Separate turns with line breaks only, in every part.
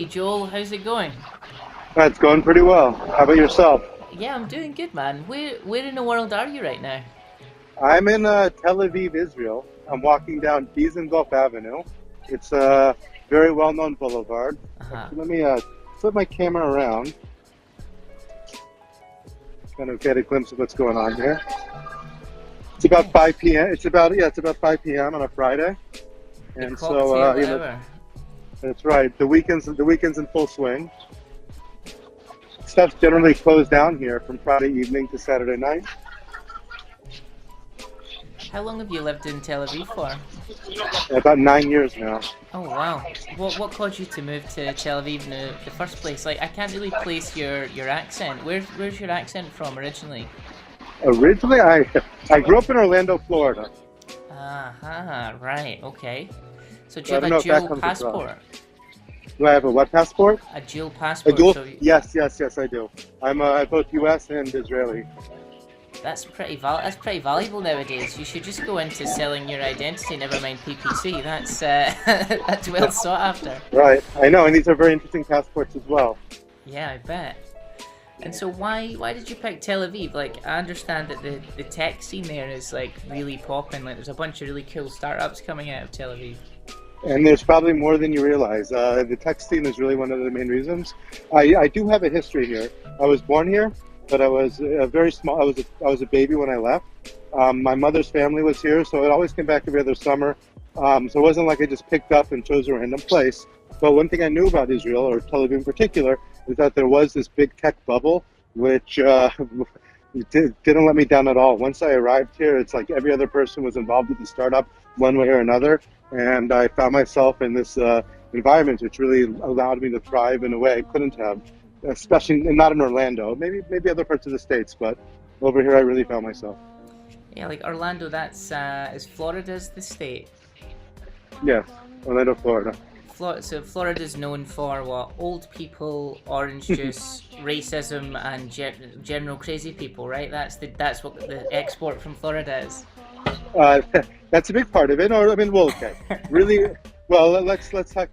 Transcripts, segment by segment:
Hey Joel, how's it going?
It's going pretty well. How about yourself?
Yeah, I'm doing good, man. Where in the world are you right now?
I'm in Tel Aviv, Israel. I'm walking down Dizengoff Avenue. It's a very well-known boulevard.
Uh-huh.
Actually, let me flip my camera around, kind of get a glimpse of what's going on here. It's about
Nice.
5 p.m. It's about 5 p.m. on a Friday,
The
and so
cocktail hour.
that's right. The weekend's in full swing. Stuff's generally closed down here from Friday evening to Saturday night.
How long have you lived in Tel Aviv for?
About 9 years now.
Oh wow. What caused you to move to Tel Aviv in the first place? Like I can't really place your accent. Where's your accent from originally?
Originally, I grew up in Orlando, Florida.
Ah, right, okay. So do
So
you
I
have
don't
a
know if that
dual
comes across.
passport?
Do I have a what passport?
A dual
A
passport,
dual?
so
Yes, I do. I'm both U.S. and Israeli.
that's pretty valuable nowadays. You should just go into selling your identity, never mind PPC. That's that's well sought after.
Right, I know, and these are very interesting passports as well.
Yeah, I bet. And so why did you pick Tel Aviv? Like I understand that the tech scene there is like really popping. Like there's a bunch of really cool startups coming out of Tel Aviv.
And there's probably more than you realize. The tech scene is really one of the main reasons. I do have a history here. I was born here, but I was very small. I was a baby when I left. My mother's family was here, so I always came back every other summer. So it wasn't like I just picked up and chose a random place. But one thing I knew about Israel, or Tel Aviv in particular, is that there was this big tech bubble, which didn't let me down at all. Once I arrived here, it's like every other person was involved with the startup one way or another. And I found myself in this environment, which really allowed me to thrive in a way I couldn't have, especially not in Orlando, maybe other parts of the States, but over here I really found myself.
Yeah, like Orlando. That's is Florida's the state.
Yes, Orlando, Florida.
So Florida's known for what? Old people, orange juice, racism, and general crazy people, right? That's what the export from Florida is.
Uh, that's a big part of it. Or I mean, well, okay, really. Well, let's talk.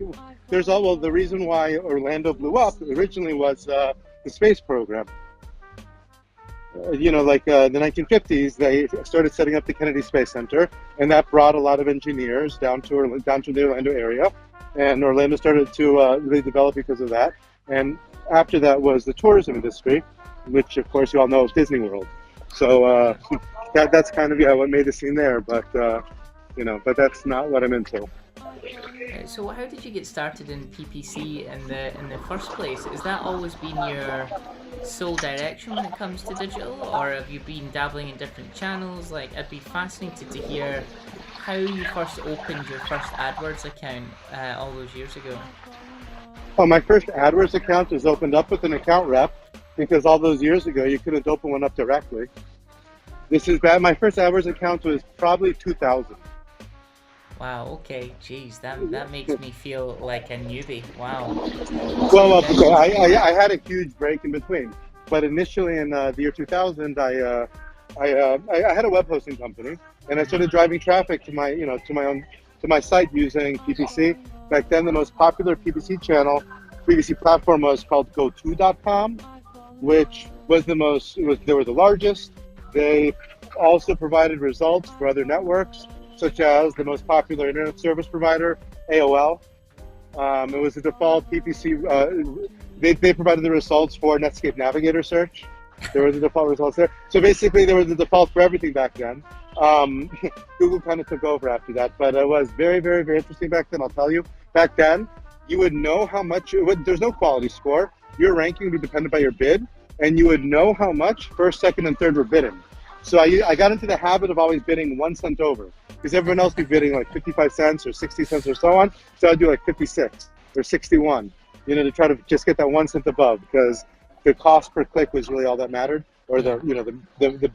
There's all well, the reason why Orlando blew up originally was the space program. The 1950s, they started setting up the Kennedy Space Center, and that brought a lot of engineers down to the Orlando area, and Orlando started to really develop because of that. And after that was the tourism industry, which of course you all know is Disney World. So that's kind of what made the scene there, but that's not what I'm into.
So how did you get started in PPC in the first place? Has that always been your sole direction when it comes to digital, or have you been dabbling in different channels? Like I'd be fascinated to hear how you first opened your first AdWords account all those years ago.
Well, my first AdWords account was opened up with an account rep because all those years ago you couldn't open one up directly. This is bad. My first AdWords account was probably 2000.
Wow. Okay. Jeez, that makes me feel like a newbie. Wow.
Well,
Okay.
okay, I had a huge break in between, but initially in the year 2000, I had a web hosting company, and I started driving traffic to my site using PPC. Back then, the most popular PPC platform was called GoTo.com, which was they were the largest. They also provided results for other networks, such as the most popular internet service provider, AOL. It was the default PPC. They provided the results for Netscape Navigator search. There were the default results there. So basically, they were the default for everything back then. Um, Google kind of took over after that, but it was very, very, very interesting back then. I'll tell you. Back then, you would know how much. There's no quality score. Your ranking would be dependent by your bid, and you would know how much first, second, and third were bidding. So I got into the habit of always bidding 1 cent over because everyone else would be bidding like 55 cents or 60 cents or so on. So I'd do like 56 or 61, to try to just get that 1 cent above because the cost per click was really all that mattered, or
Yeah.
the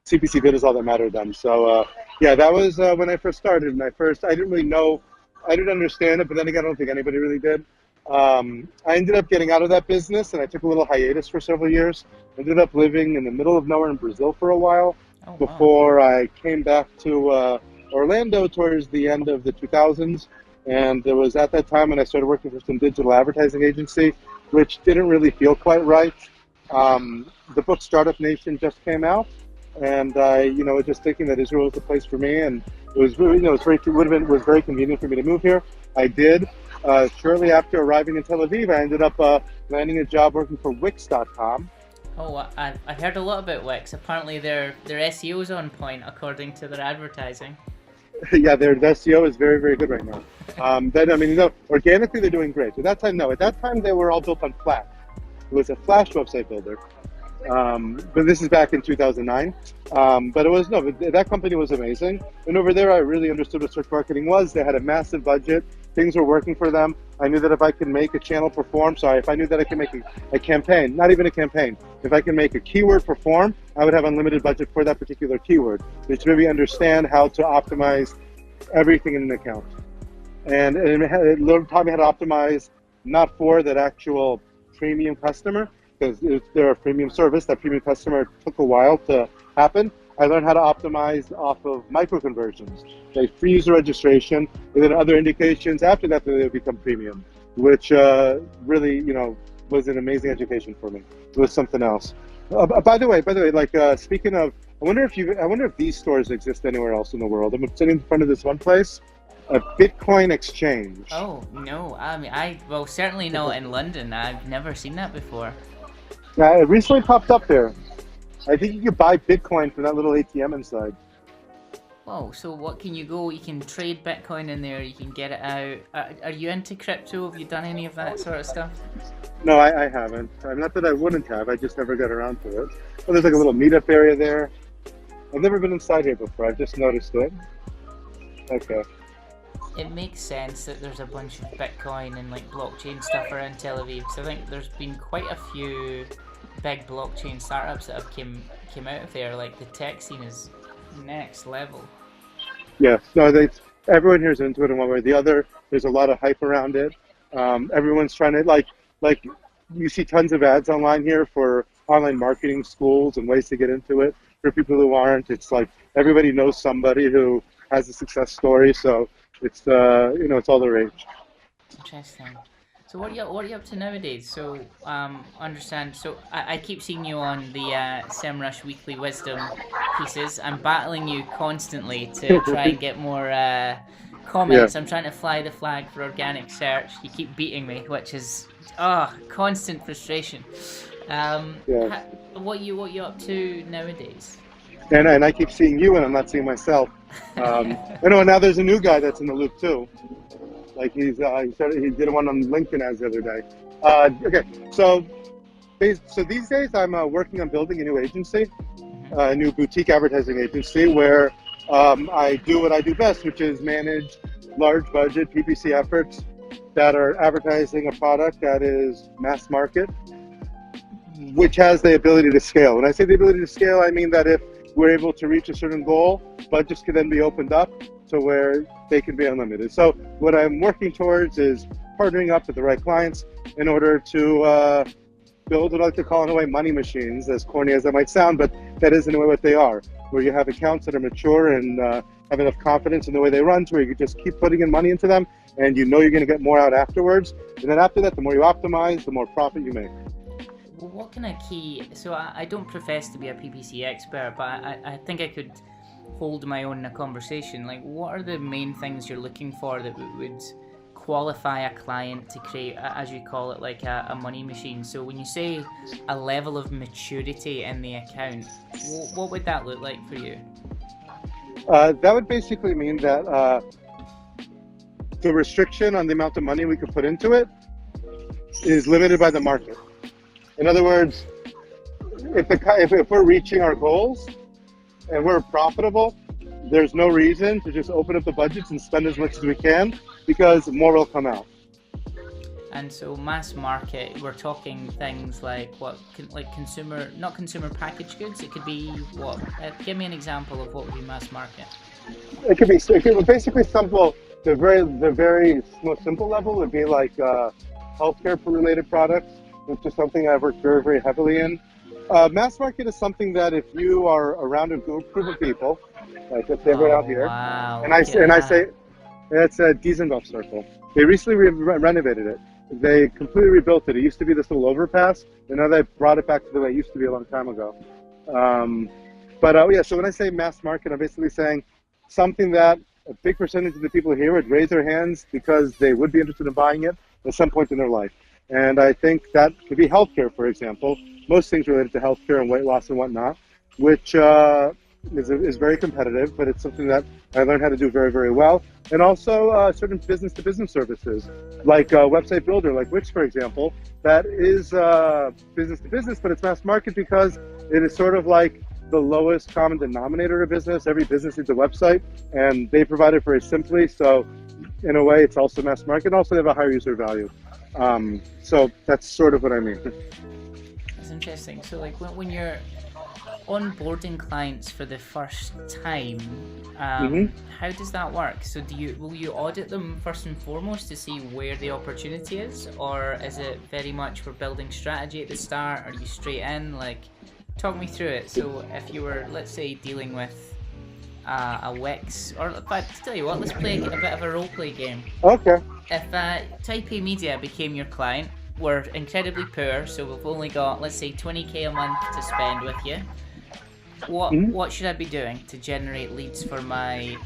CPC bid is all that mattered then. So yeah, that was when I first started. And I didn't really know, I didn't understand it, but then again, I don't think anybody really did. I ended up getting out of that business, and I took a little hiatus for several years. Ended up living in the middle of nowhere in Brazil for a while
Oh wow.
before I came back to Orlando towards the end of the 2000s. And it was at that time when I started working for some digital advertising agency, which didn't really feel quite right. The book Startup Nation just came out, and I, was just thinking that Israel was the place for me, and it was really, was very convenient for me to move here. I did. Shortly after arriving in Tel Aviv, I ended up landing a job working for Wix.com.
Oh, I've heard a lot about Wix. Apparently their SEO is on point according to their advertising.
Yeah, their SEO is very, very good right now. Organically they're doing great. At that time, no. At that time, they were all built on Flash. It was a Flash website builder. But this is back in 2009. But that company was amazing. And over there, I really understood what search marketing was. They had a massive budget. Things were working for them. I knew that if I could make a channel perform, if I knew that I could make a campaign, not even a campaign, if I could make a keyword perform, I would have unlimited budget for that particular keyword, which made me understand how to optimize everything in an account. And it taught me how to optimize not for that actual premium customer, because they're a premium service. That premium customer took a while to happen. I learned how to optimize off of micro conversions. They freeze the registration, and then other indications after that they would become premium, which really, was an amazing education for me. It was something else. By the way, speaking of, I wonder if these stores exist anywhere else in the world. I'm sitting in front of this one place, a Bitcoin exchange.
Oh no! I mean, certainly not in London. I've never seen that before.
Yeah, it recently popped up there. I think you could buy Bitcoin from that little ATM inside.
Whoa, so what can you go? You can trade Bitcoin in there, you can get it out. Are you into crypto? Have you done any of that sort of stuff?
No, I haven't. Not that I wouldn't have, I just never got around to it. Well, there's like a little meetup area there. I've never been inside here before, I've just noticed it. Okay.
It makes sense that there's a bunch of Bitcoin and blockchain stuff around Tel Aviv, because I think there's been quite a few big blockchain startups that have came out of there. The tech scene is next level.
Yes, no, everyone here is into it in one way or the other. There's a lot of hype around it. Everyone's trying to you see tons of ads online here for online marketing schools and ways to get into it. For people who aren't, it's everybody knows somebody who has a success story, so it's it's all the rage.
Interesting. So what are you up to nowadays? So understand. So I keep seeing you on the SEMrush Weekly Wisdom pieces. I'm battling you constantly to try and get more comments. Yeah. I'm trying to fly the flag for organic search. You keep beating me, which is constant frustration.
Yeah.
What you up to nowadays?
And I keep seeing you, and I'm not seeing myself. Now there's a new guy that's in the loop too. He did one on LinkedIn as the other day. Okay, so these days I'm working on building a new agency, a new boutique advertising agency where I do what I do best, which is manage large budget PPC efforts that are advertising a product that is mass market, which has the ability to scale. When I say the ability to scale, I mean that if we're able to reach a certain goal, budgets can then be opened up to where they can be unlimited. So what I'm working towards is partnering up with the right clients in order to build what I like to call in a way money machines, as corny as that might sound, but that is in a way what they are, where you have accounts that are mature and have enough confidence in the way they run to where you can just keep putting in money into them and you're going to get more out afterwards. And then after that, the more you optimize, the more profit you make.
Well, what kind of key, so I don't profess to be a PPC expert, but I think I could hold my own in a conversation. What are the main things you're looking for that would qualify a client to create, as you call it, a money machine? So when you say a level of maturity in the account, what would that look like for you?
That would basically mean that the restriction on the amount of money we could put into it is limited by the market. In other words, if we're reaching our goals and we're profitable, there's no reason to just open up the budgets and spend as much as we can, because more will come out.
And so mass market, we're talking things like consumer, not consumer packaged goods. It could be what? Give me an example of what would be mass market.
It could be basically simple. The very most simple level would be healthcare related products, which is something I've worked very, very heavily in. Mass market is something that if you are around a group of people, like let's say everyone out here,
wow.
and I say, It's a Diesendorf Circle. They recently renovated it. They completely rebuilt it. It used to be this little overpass, and now they brought it back to the way it used to be a long time ago. Yeah, so when I say mass market, I'm basically saying something that a big percentage of the people here would raise their hands because they would be interested in buying it at some point in their life. And I think that could be healthcare, for example. Most things related to healthcare and weight loss and whatnot, which is very competitive, but it's something that I learned how to do very, very well. And also certain business-to-business services, like a website builder, like Wix, for example, that is business-to-business, but it's mass market because it is sort of like the lowest common denominator of business. Every business needs a website, and they provide it very simply. So in a way, it's also mass market, and also they have a higher user value. So that's sort of what I mean.
That's interesting. So like when you're onboarding clients for the first time, how does that work? So will you audit them first and foremost to see where the opportunity is, or is it very much we're building strategy at the start? Are you straight in? Like, talk me through it. So if you were, let's say, dealing with a Wix, or but tell you what, let's play a bit of a role play game.
Okay.
If Type A Media became your client, we're incredibly poor, so we've only got, let's say, 20k a month to spend with you. What should I be doing to generate leads for my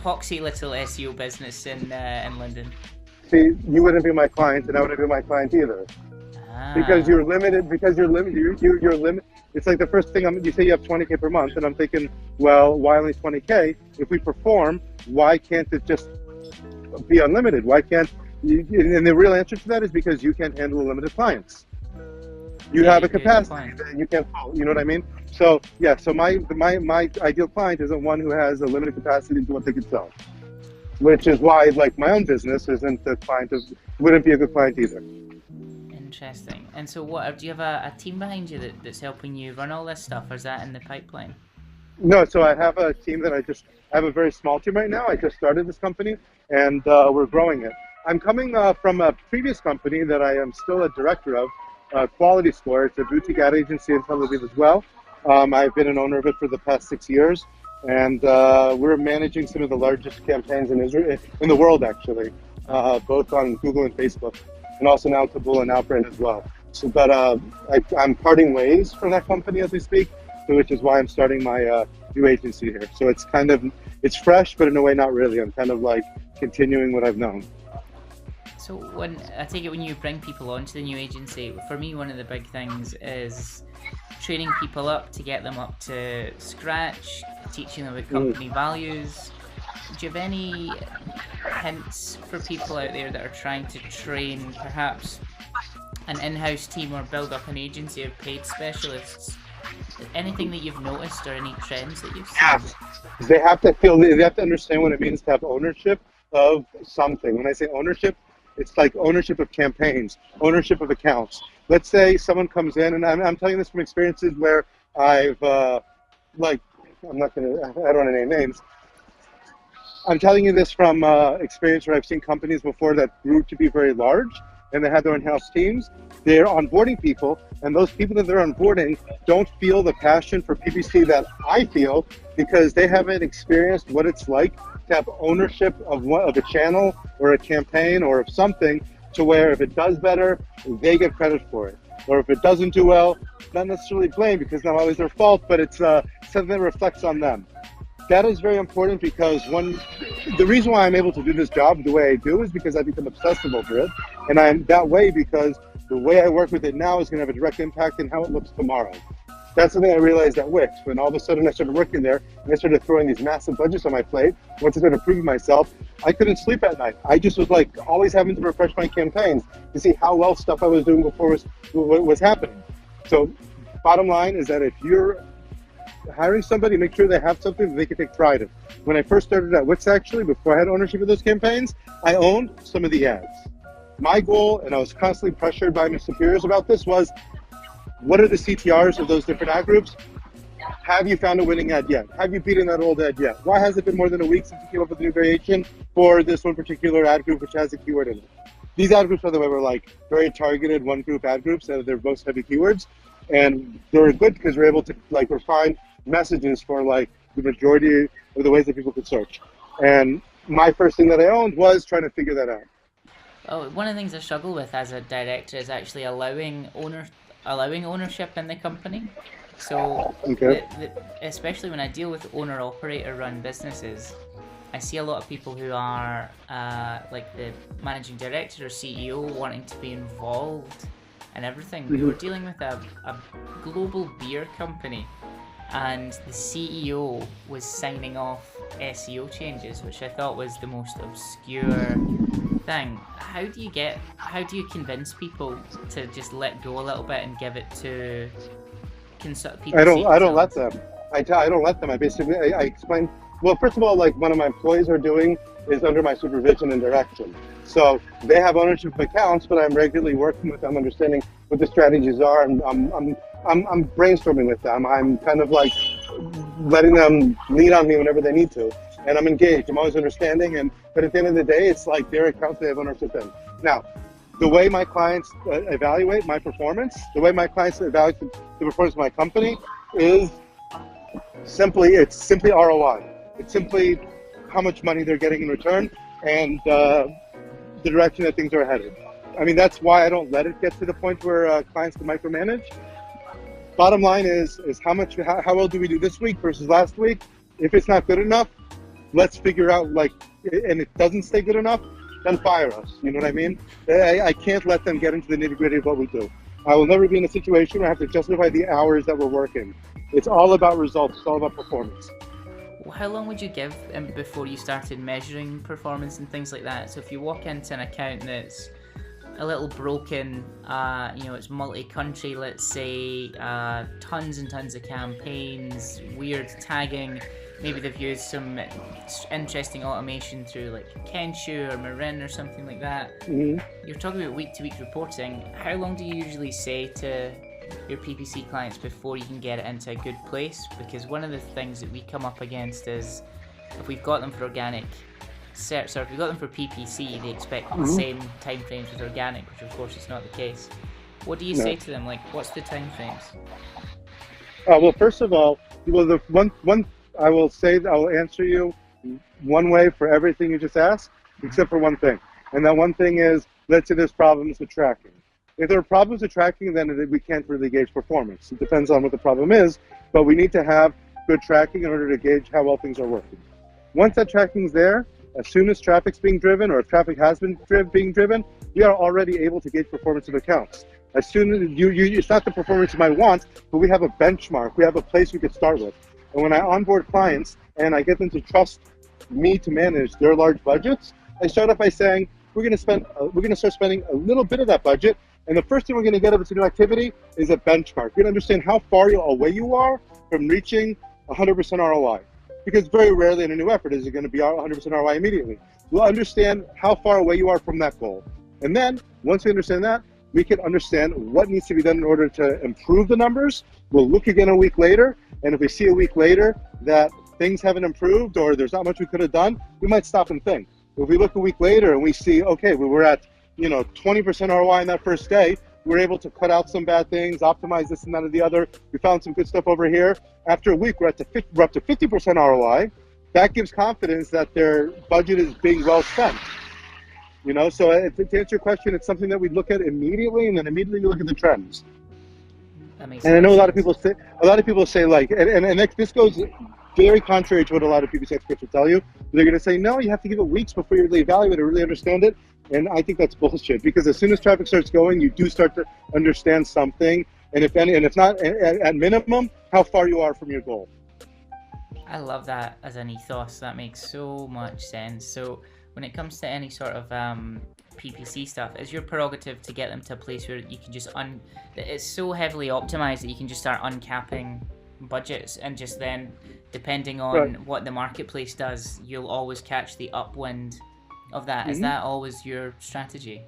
poxy little SEO business in London?
See, you wouldn't be my client, and I wouldn't be my client either. Because you're limited. You're limited. It's like the first thing you say you have 20k per month, and I'm thinking, well, why only 20k? If we perform, why can't it just be unlimited? Why can't? And the real answer to that is because you can't handle limited clients. You have a capacity that you can't follow. You know what I mean? So yeah. So my ideal client isn't one who has a limited capacity to what they could sell, which is why, like, my own business isn't the client wouldn't be a good client either.
Interesting. And so do you have a team behind you that's helping you run all this stuff, or is that in the pipeline?
No, so I have a team that I have a very small team right now. I just started this company, and we're growing it. I'm coming from a previous company that I am still a director of, Quality Score. It's a boutique ad agency in Tel Aviv as well. I've been an owner of it for the past 6 years, and we're managing some of the largest campaigns in Israel, in the world actually, both on Google and Facebook, and also now Kabul and Outbrain as well. So, but I'm parting ways from that company as we speak, so which is why I'm starting my new agency here. So it's fresh, but in a way not really. I'm kind of like continuing what I've known.
So when you bring people onto the new agency, for me one of the big things is training people up to get them up to scratch, teaching them about company values. Do you have any hints for people out there that are trying to train perhaps an in-house team or build up an agency of paid specialists? Anything that you've noticed or any trends that you've seen?
Yes. They have to understand what it means to have ownership of something. When I say ownership, it's like ownership of campaigns, ownership of accounts. Let's say someone comes in, and I'm telling this from experiences where I've I don't want to name names. I'm telling you this from experience where I've seen companies before that grew to be very large, and they had their in-house teams. They're onboarding people, and those people that they're onboarding don't feel the passion for PPC that I feel, because they haven't experienced what it's like to have ownership of a channel or a campaign or of something, to where if it does better, they get credit for it. Or if it doesn't do well, not necessarily blame, because not always their fault, but it's something that reflects on them. That is very important, because the reason why I'm able to do this job the way I do is because I become obsessive over it. And I'm that way because the way I work with it now is going to have a direct impact on how it looks tomorrow. That's something I realized at Wix, when all of a sudden I started working there and I started throwing these massive budgets on my plate. Once I started proving myself, I couldn't sleep at night. I just was like always having to refresh my campaigns to see how well stuff I was doing before was happening. So bottom line is that if you're hiring somebody, make sure they have something that they can take pride in. When I first started at Wix, actually, before I had ownership of those campaigns, I owned some of the ads. My goal, and I was constantly pressured by my superiors about this, was what are the CTRs of those different ad groups? Have you found a winning ad yet? Have you beaten that old ad yet? Why has it been more than a week since you came up with a new variation for this one particular ad group which has a keyword in it? These ad groups, by the way, were like very targeted one group ad groups, and they're most heavy keywords. And they were good because we're able to refine messages for the majority of the ways that people could search. And my first thing that I owned was trying to figure that out.
Oh, one of the things I struggle with as a director is actually allowing ownership in the company. So,
Okay.
especially when I deal with owner-operator run businesses, I see a lot of people who are like the managing director or CEO wanting to be involved in everything. We were dealing with a global beer company, and the CEO was signing off SEO changes, which I thought was the most obscure thing. How do you convince people to just let go a little bit and give it to PPC
I don't let
themselves?
them. I don't let them. I explain. Well, first of all, like one of my employees are doing is under my supervision and direction. So they have ownership of accounts, but I'm regularly working with them, understanding what the strategies are, and I'm brainstorming with them. I'm kind of like letting them lean on me whenever they need to, and I'm engaged. I'm always understanding, but at the end of the day, it's like their accounts they have ownership in. Now, the way my clients evaluate my performance, the way my clients evaluate the performance of my company is it's simply ROI. It's simply how much money they're getting in return and the direction that things are headed. I mean, that's why I don't let it get to the point where clients can micromanage. Bottom line is how well do we do this week versus last week? If it's not good enough, let's figure out and it doesn't stay good enough, then fire us. You know what I mean? I can't let them get into the nitty gritty of what we do. I will never be in a situation where I have to justify the hours that we're working. It's all about results. It's all about performance.
How long would you give before you started measuring performance and things like that? So if you walk into an account that's a little broken, it's multi-country, let's say, tons and tons of campaigns, weird tagging, maybe they've used some interesting automation through like Kenshu or Marin or something like that.
Mm-hmm.
You're talking about week-to-week reporting. How long do you usually say to your PPC clients before you can get it into a good place? Because one of the things that we come up against is if we've got them for organic search, or if we've got them for PPC, they expect the same time frames with organic, which of course is not the case. What do you say to them? Like, what's the time frames?
Well, first of all, the one I will say that I will answer you one way for everything you just asked, except for one thing. And that one thing is, let's say there's problems with tracking. If there are problems with tracking, then we can't really gauge performance. It depends on what the problem is, but we need to have good tracking in order to gauge how well things are working. Once that tracking is there, as soon as traffic's being driven, or if traffic has been being driven, we are already able to gauge performance of accounts. As soon as it's not the performance you might want, but we have a benchmark. We have a place we could start with. And when I onboard clients and I get them to trust me to manage their large budgets, I start off by saying we're going to start spending a little bit of that budget. And the first thing we're going to get if it's a new activity is a benchmark. We're going to understand how far away you are from reaching 100% ROI. Because very rarely in a new effort is it going to be 100% ROI immediately. We'll understand how far away you are from that goal. And then once we understand that, we can understand what needs to be done in order to improve the numbers. We'll look again a week later. And if we see a week later that things haven't improved or there's not much we could have done, we might stop and think. If we look a week later and we see, okay, we were at 20% ROI in that first day, we're able to cut out some bad things, optimize this and that and the other. We found some good stuff over here. After a week, we're up to 50% ROI. That gives confidence that their budget is being well spent. So to answer your question, it's something that we look at immediately, and then immediately we look at the trends.
That makes
And I know
sense.
a lot of people say like, and this goes very contrary to what a lot of PPC experts will tell you. They're going to say, no, you have to give it weeks before you really evaluate it, really understand it. And I think that's bullshit, because as soon as traffic starts going, you do start to understand something. And if not, at minimum, how far you are from your goal.
I love that as an ethos. That makes so much sense. So when it comes to any sort of PPC stuff, is your prerogative to get them to a place where you can just it's so heavily optimized that you can just start uncapping budgets, and just then, depending on what the marketplace does, you'll always catch the upwind of that. Is that always your strategy?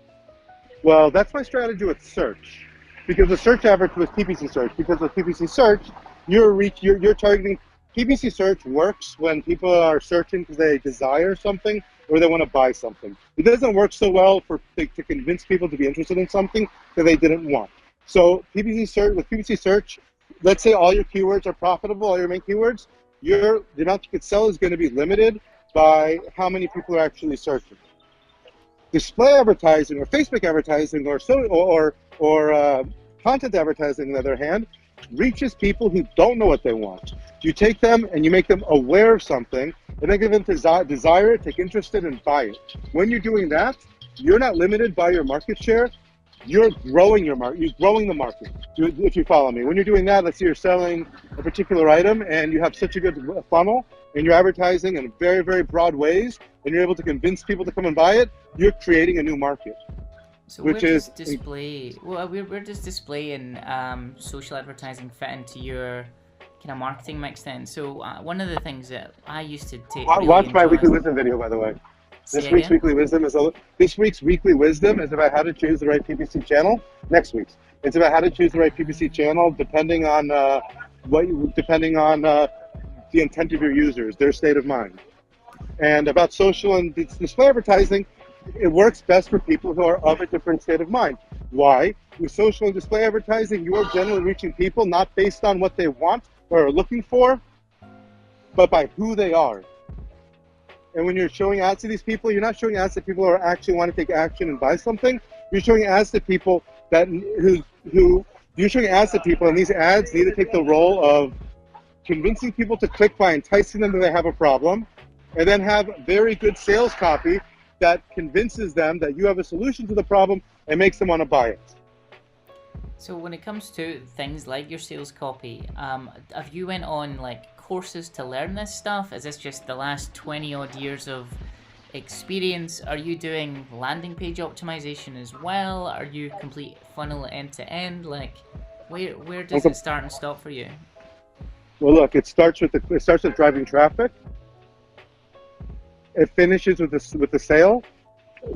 Well, that's my strategy with search, because the search average was PPC search. Because with PPC search, you're targeting. PPC search works when people are searching because they desire something or they want to buy something. It doesn't work so well to convince people to be interested in something that they didn't want. So with PPC search, let's say all your keywords are profitable, all your main keywords, the amount you could sell is going to be limited by how many people are actually searching. Display advertising or Facebook advertising or content advertising, on the other hand, reaches people who don't know what they want. You take them and you make them aware of something, and then give them desire it, take interest in, and buy it. When you're doing that, you're not limited by your market share. You're growing your market. You're growing the market. If you follow me, when you're doing that, let's say you're selling a particular item and you have such a good funnel and you're advertising in very, very broad ways, and you're able to convince people to come and buy it. You're creating a new market.
So where does display and social advertising fit into your kind of marketing mix then? So one of the things that I used to take.
Watch my weekly wisdom video, by the way. This week's weekly wisdom is about how to choose the right PPC channel. Next week's, it's about how to choose the right PPC channel depending on the intent of your users, their state of mind. And about social and display advertising, it works best for people who are of a different state of mind. Why? With social and display advertising, you are generally reaching people not based on what they want or are looking for, but by who they are. And when you're showing ads to these people, you're not showing ads to people who actually want to take action and buy something. You're showing ads to people you're showing ads to people, and these ads need to take the role of convincing people to click by enticing them that they have a problem, and then have very good sales copy that convinces them that you have a solution to the problem and makes them want to buy it.
So when it comes to things like your sales copy, have you went on like courses to learn this stuff? Is this just the last 20 odd years of experience? Are you doing landing page optimization as well? Are you complete funnel end to end? Like where does it start and stop for you?
Well, look, it starts with driving traffic. It finishes with the sale.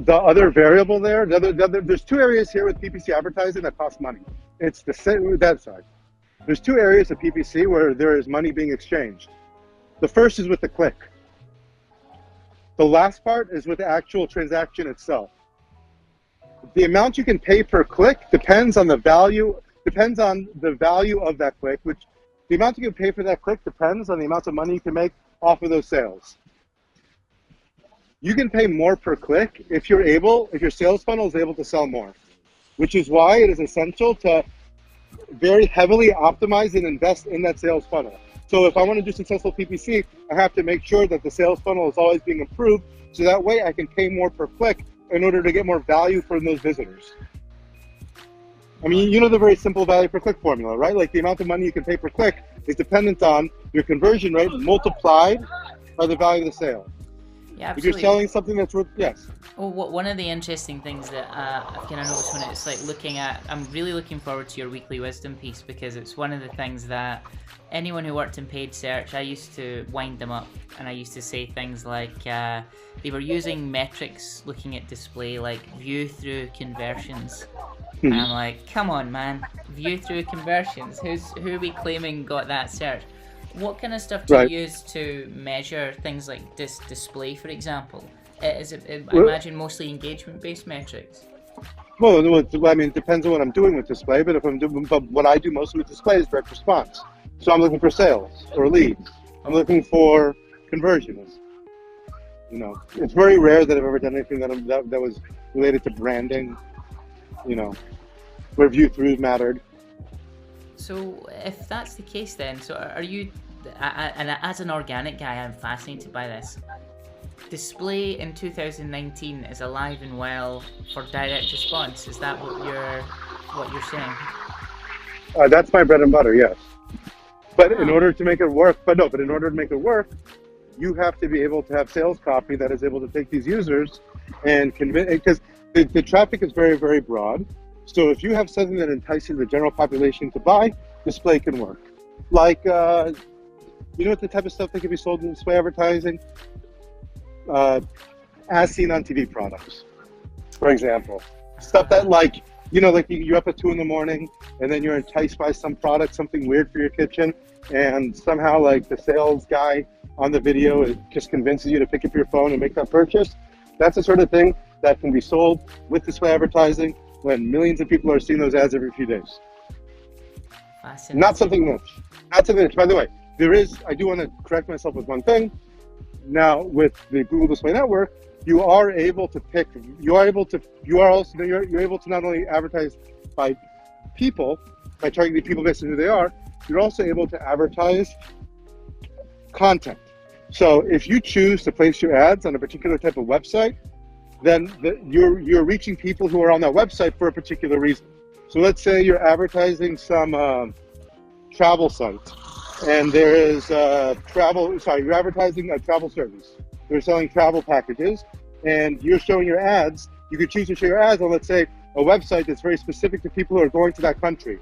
The other variable there, there's two areas here with PPC advertising that cost money. It's that side. There's two areas of PPC where there is money being exchanged. The first is with the click. The last part is with the actual transaction itself. The amount you can pay per click depends on the value of that click, which the amount you can pay for that click depends on the amount of money you can make off of those sales. You can pay more per click if your sales funnel is able to sell more, which is why it is essential to very heavily optimize and invest in that sales funnel. So if I want to do successful PPC, I have to make sure that the sales funnel is always being improved, so that way I can pay more per click in order to get more value from those visitors. I mean, you know the very simple value per click formula, right? Like the amount of money you can pay per click is dependent on your conversion rate multiplied by the value of the sale.
Yeah, absolutely.
If you're selling something that's worth, yes.
Well, one of the interesting things that I've kind of noticed when it's like I'm really looking forward to your weekly wisdom piece, because it's one of the things that anyone who worked in paid search, I used to wind them up, and I used to say things like they were using metrics looking at display like view through conversions. And I'm like, come on, man, view through conversions. Who are we claiming got that search? What kind of stuff do you use to measure things like display, for example? Is it, I imagine, mostly engagement-based metrics?
Well, I mean, it depends on what I'm doing with display, but what I do mostly with display is direct response. So I'm looking for sales or leads. I'm looking for conversions. You know, it's very rare that I've ever done anything that was related to branding, you know, where view-through mattered.
So if that's the case then, so are you, and as an organic guy, I'm fascinated by this. Display in 2019 is alive and well for direct response. Is that what you're saying?
That's my bread and butter, yes. But in order to make it work, in order to make it work, you have to be able to have sales copy that is able to take these users and convince, because the traffic is very, very broad. So if you have something that entices the general population to buy, display can work. Like, you know what the type of stuff that can be sold in display advertising? As seen on TV products, for example. Stuff that like, you know, like you're up at 2 a.m. and then you're enticed by some product, something weird for your kitchen, and somehow like the sales guy on the video, it just convinces you to pick up your phone and make that purchase. That's the sort of thing that can be sold with display advertising when millions of people are seeing those ads every few days.
Fascinating.
Not something niche. Not something niche. By the way, I do want to correct myself with one thing. Now with the Google Display Network, you are able to pick. You're able to not only advertise by people, by targeting people based on who they are. You're also able to advertise content. So if you choose to place your ads on a particular type of website, then you're reaching people who are on that website for a particular reason. So let's say you're advertising some travel site, and there is you're advertising a travel service. They're selling travel packages, and you're showing your ads. You could choose to show your ads on, let's say, a website that's very specific to people who are going to that country.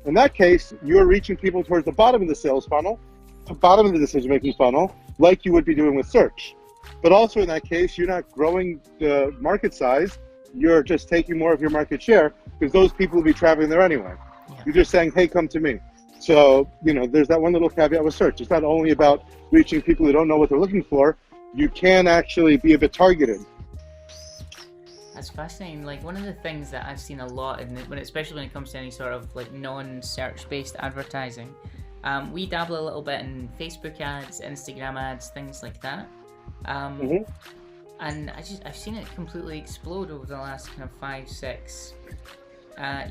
In that case, you're reaching people towards the bottom of the sales funnel, the bottom of the decision-making funnel, like you would be doing with search. But also in that case, you're not growing the market size, you're just taking more of your market share, because those people will be traveling there anyway. Yeah. You're just saying, hey, come to me. So, there's that one little caveat with search. It's not only about reaching people who don't know what they're looking for, you can actually be a bit targeted.
That's fascinating. Like, one of the things that I've seen a lot, especially when it comes to any sort of like non-search based advertising, we dabble a little bit in Facebook ads, Instagram ads, things like that. And I've seen it completely explode over the last kind of 5-6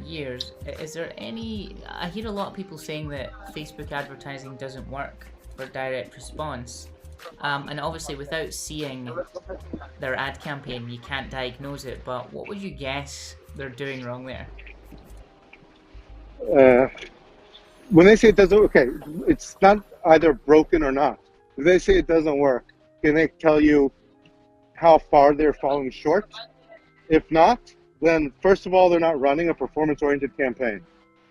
years. Is there I hear a lot of people saying that Facebook advertising doesn't work for direct response. And obviously without seeing their ad campaign, you can't diagnose it, but what would you guess they're doing wrong there?
When they say it doesn't, okay, it's not either broken or not. If they say it doesn't work, can they tell you how far they're falling short? If not, then first of all, they're not running a performance-oriented campaign.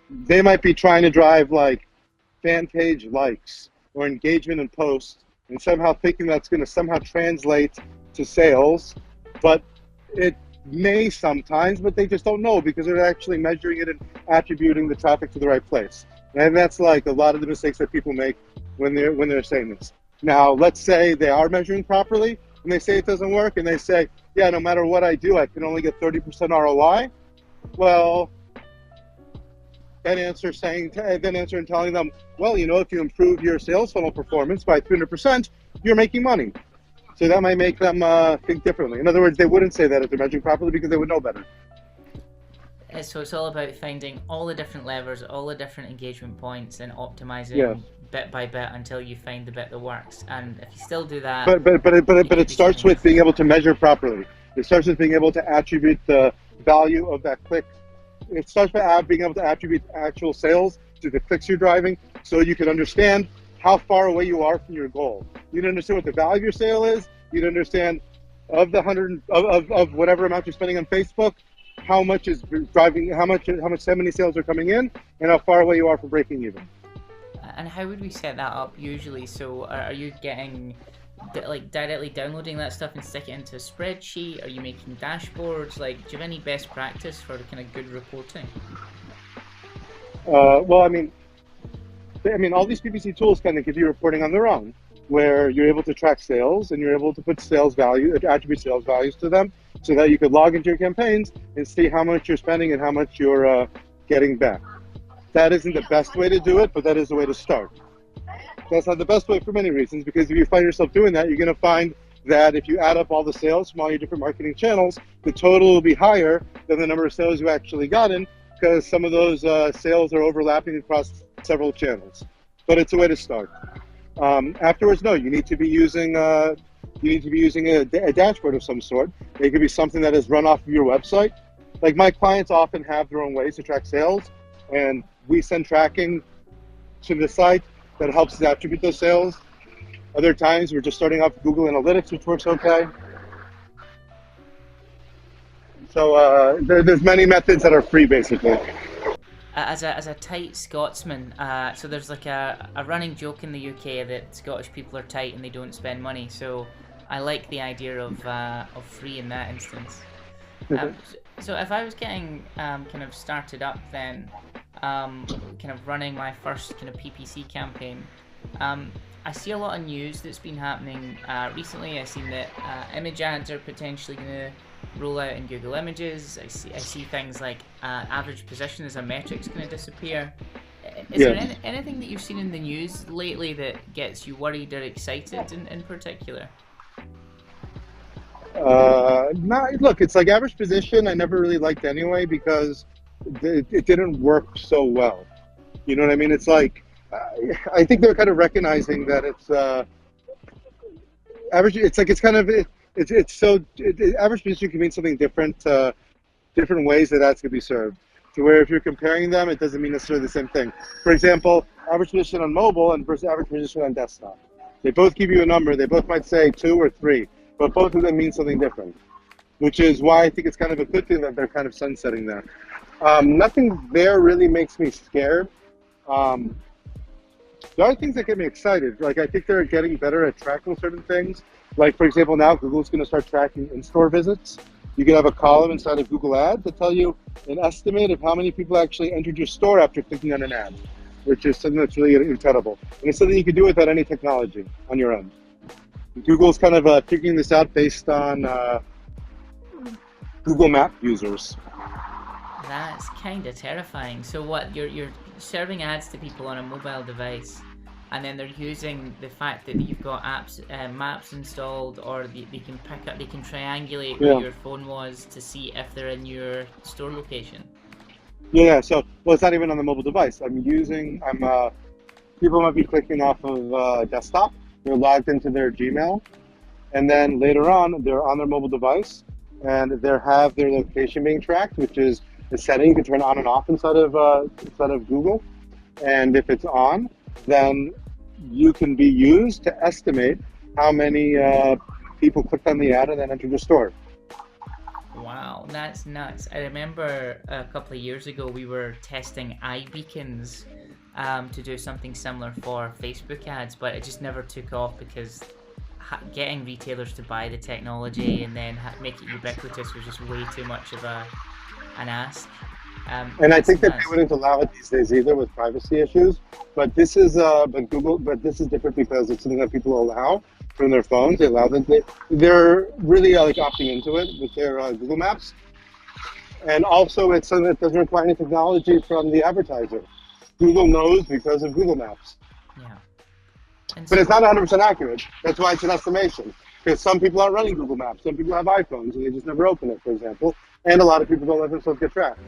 They might be trying to drive like fan page likes or engagement in posts, and somehow thinking that's going to somehow translate to sales, but it may sometimes, but they just don't know because they're actually measuring it and attributing the traffic to the right place. And that's like a lot of the mistakes that people make when they're saying this. Now, let's say they are measuring properly, and they say it doesn't work, and they say, yeah, no matter what I do, I can only get 30% ROI. Well, then answer and telling them, well, if you improve your sales funnel performance by 300%, you're making money. So that might make them think differently. In other words, they wouldn't say that if they're measuring properly because they would know better.
So it's all about finding all the different levers, all the different engagement points, and optimizing bit by bit until you find the bit that works. And if you still do that,
but it starts with being able to measure properly. It starts with being able to attribute the value of that click. It starts by being able to attribute actual sales to the clicks you're driving, so you can understand how far away you are from your goal. You'd understand what the value of your sale is. You'd understand of the of whatever amount you're spending on Facebook, how much is driving, how many sales are coming in, and how far away you are from breaking even.
And how would we set that up usually? So are you getting directly downloading that stuff and stick it into a spreadsheet? Are you making dashboards? Like, do you have any best practice for kind of good reporting?
Well, I mean, all these PPC tools kind of give you reporting on their own, where you're able to track sales and you're able to put attribute sales values to them, so that you could log into your campaigns and see how much you're spending and how much you're getting back. That isn't the best way to do it, but that is the way to start. That's not the best way for many reasons, because if you find yourself doing that, you're going to find that if you add up all the sales from all your different marketing channels, the total will be higher than the number of sales you actually got in, because some of those sales are overlapping across several channels. But it's a way to start. Afterwards, no, you need to be using a dashboard of some sort. It could be something that is run off of your website. Like, my clients often have their own ways to track sales, and we send tracking to the site that helps us attribute those sales. Other times we're just starting off with Google Analytics, which works okay. So there's many methods that are free, basically.
As a tight Scotsman, so there's like a running joke in the UK that Scottish people are tight and they don't spend money. So I like the idea of free in that instance. So if I was getting kind of started up then, kind of running my first kind of PPC campaign, I see a lot of news that's been happening recently. I've seen that image ads are potentially going to roll out in Google Images. I see things like average position as a metric's going to disappear. Is there
Yes.
anything that you've seen in the news lately that gets you worried or excited in particular?
No, look, it's like average position. I never really liked anyway because it didn't work so well. You know what I mean? It's like I think they're kind of recognizing that it's average. It's like it's kind of it's so average position can mean something different. Different ways that ads could be served. To where if you're comparing them, it doesn't mean necessarily the same thing. For example, average position on mobile and versus average position on desktop. They both give you a number. They both might say 2 or 3, but both of them mean something different, which is why I think it's kind of a good thing that they're kind of sunsetting there. Nothing there really makes me scared. Um, there are things that get me excited. Like I think they're getting better at tracking certain things. Like for example, now Google's going to start tracking in-store visits. You can have a column inside of Google Ads to tell you an estimate of how many people actually entered your store after clicking on an ad, which is something that's really incredible. And it's something you can do without any technology on your own. Google's kind of figuring this out based on Google Map users.
That's kind of terrifying. So what, you're serving ads to people on a mobile device, and then they're using the fact that you've got apps, maps installed, or they can pick up, they can triangulate where your phone was to see if they're in your store location.
Yeah, so, well, it's not even on the mobile device. People might be clicking off of desktop, they're logged into their Gmail, and then later on, they're on their mobile device, and they have their location being tracked, which is a setting you can turn on and off inside of Google. And if it's on, then you can be used to estimate how many people clicked on the ad and then entered the store.
Wow, that's nuts. I remember a couple of years ago we were testing iBeacons to do something similar for Facebook ads, but it just never took off because getting retailers to buy the technology and then make it ubiquitous was just way too much of an ask.
And I think that they wouldn't allow it these days either with privacy issues. But this is this is different because it's something that people allow from their phones. They allow them. They're really like opting into it with their Google Maps. And also, it's something that doesn't require any technology from the advertiser. Google knows because of Google Maps.
Yeah.
But it's not 100% accurate. That's why it's an estimation. Because some people aren't running Google Maps. Some people have iPhones and they just never open it, for example. And a lot of people don't let themselves get tracked.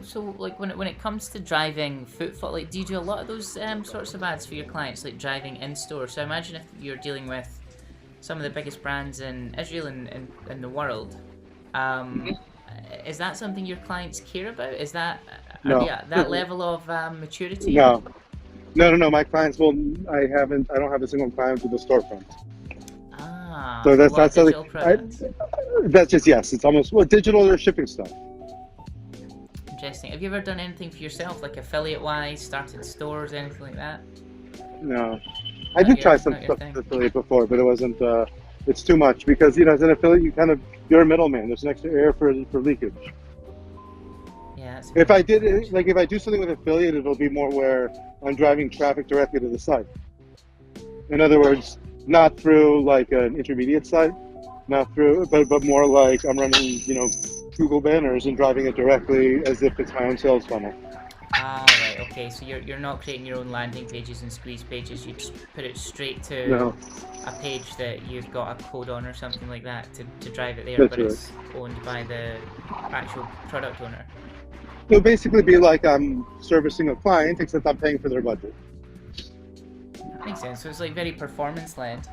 So, like, when it comes to driving footfall, like, do you do a lot of those sorts of ads for your clients, like driving in store? So, imagine if you're dealing with some of the biggest brands in Israel and in the world. Is that something your clients care about? Is that are they at that level of maturity?
No. My clients I don't have a single client with a storefront.
So
that's not
something.
That's just it's almost digital or shipping stuff.
Interesting. Have you ever done anything for yourself, like affiliate-wise, started stores, anything like that?
No, I did try some stuff with affiliate before, but it wasn't. It's too much because as an affiliate, you're a middleman. There's an extra air for leakage.
Yeah.
If I do something with affiliate, it'll be more where I'm driving traffic directly to the site. In other words, not through like an intermediate site, not through, but more like I'm running, Google banners and driving it directly as if it's my own sales funnel.
Right, okay, so you're not creating your own landing pages and squeeze pages, you just put it straight to a page that you've got a code on or something like that to drive it there. That's but right. It's owned by the actual product owner.
It'll basically be like I'm servicing a client, except I'm paying for their budget.
That makes sense, so it's like very performance-led.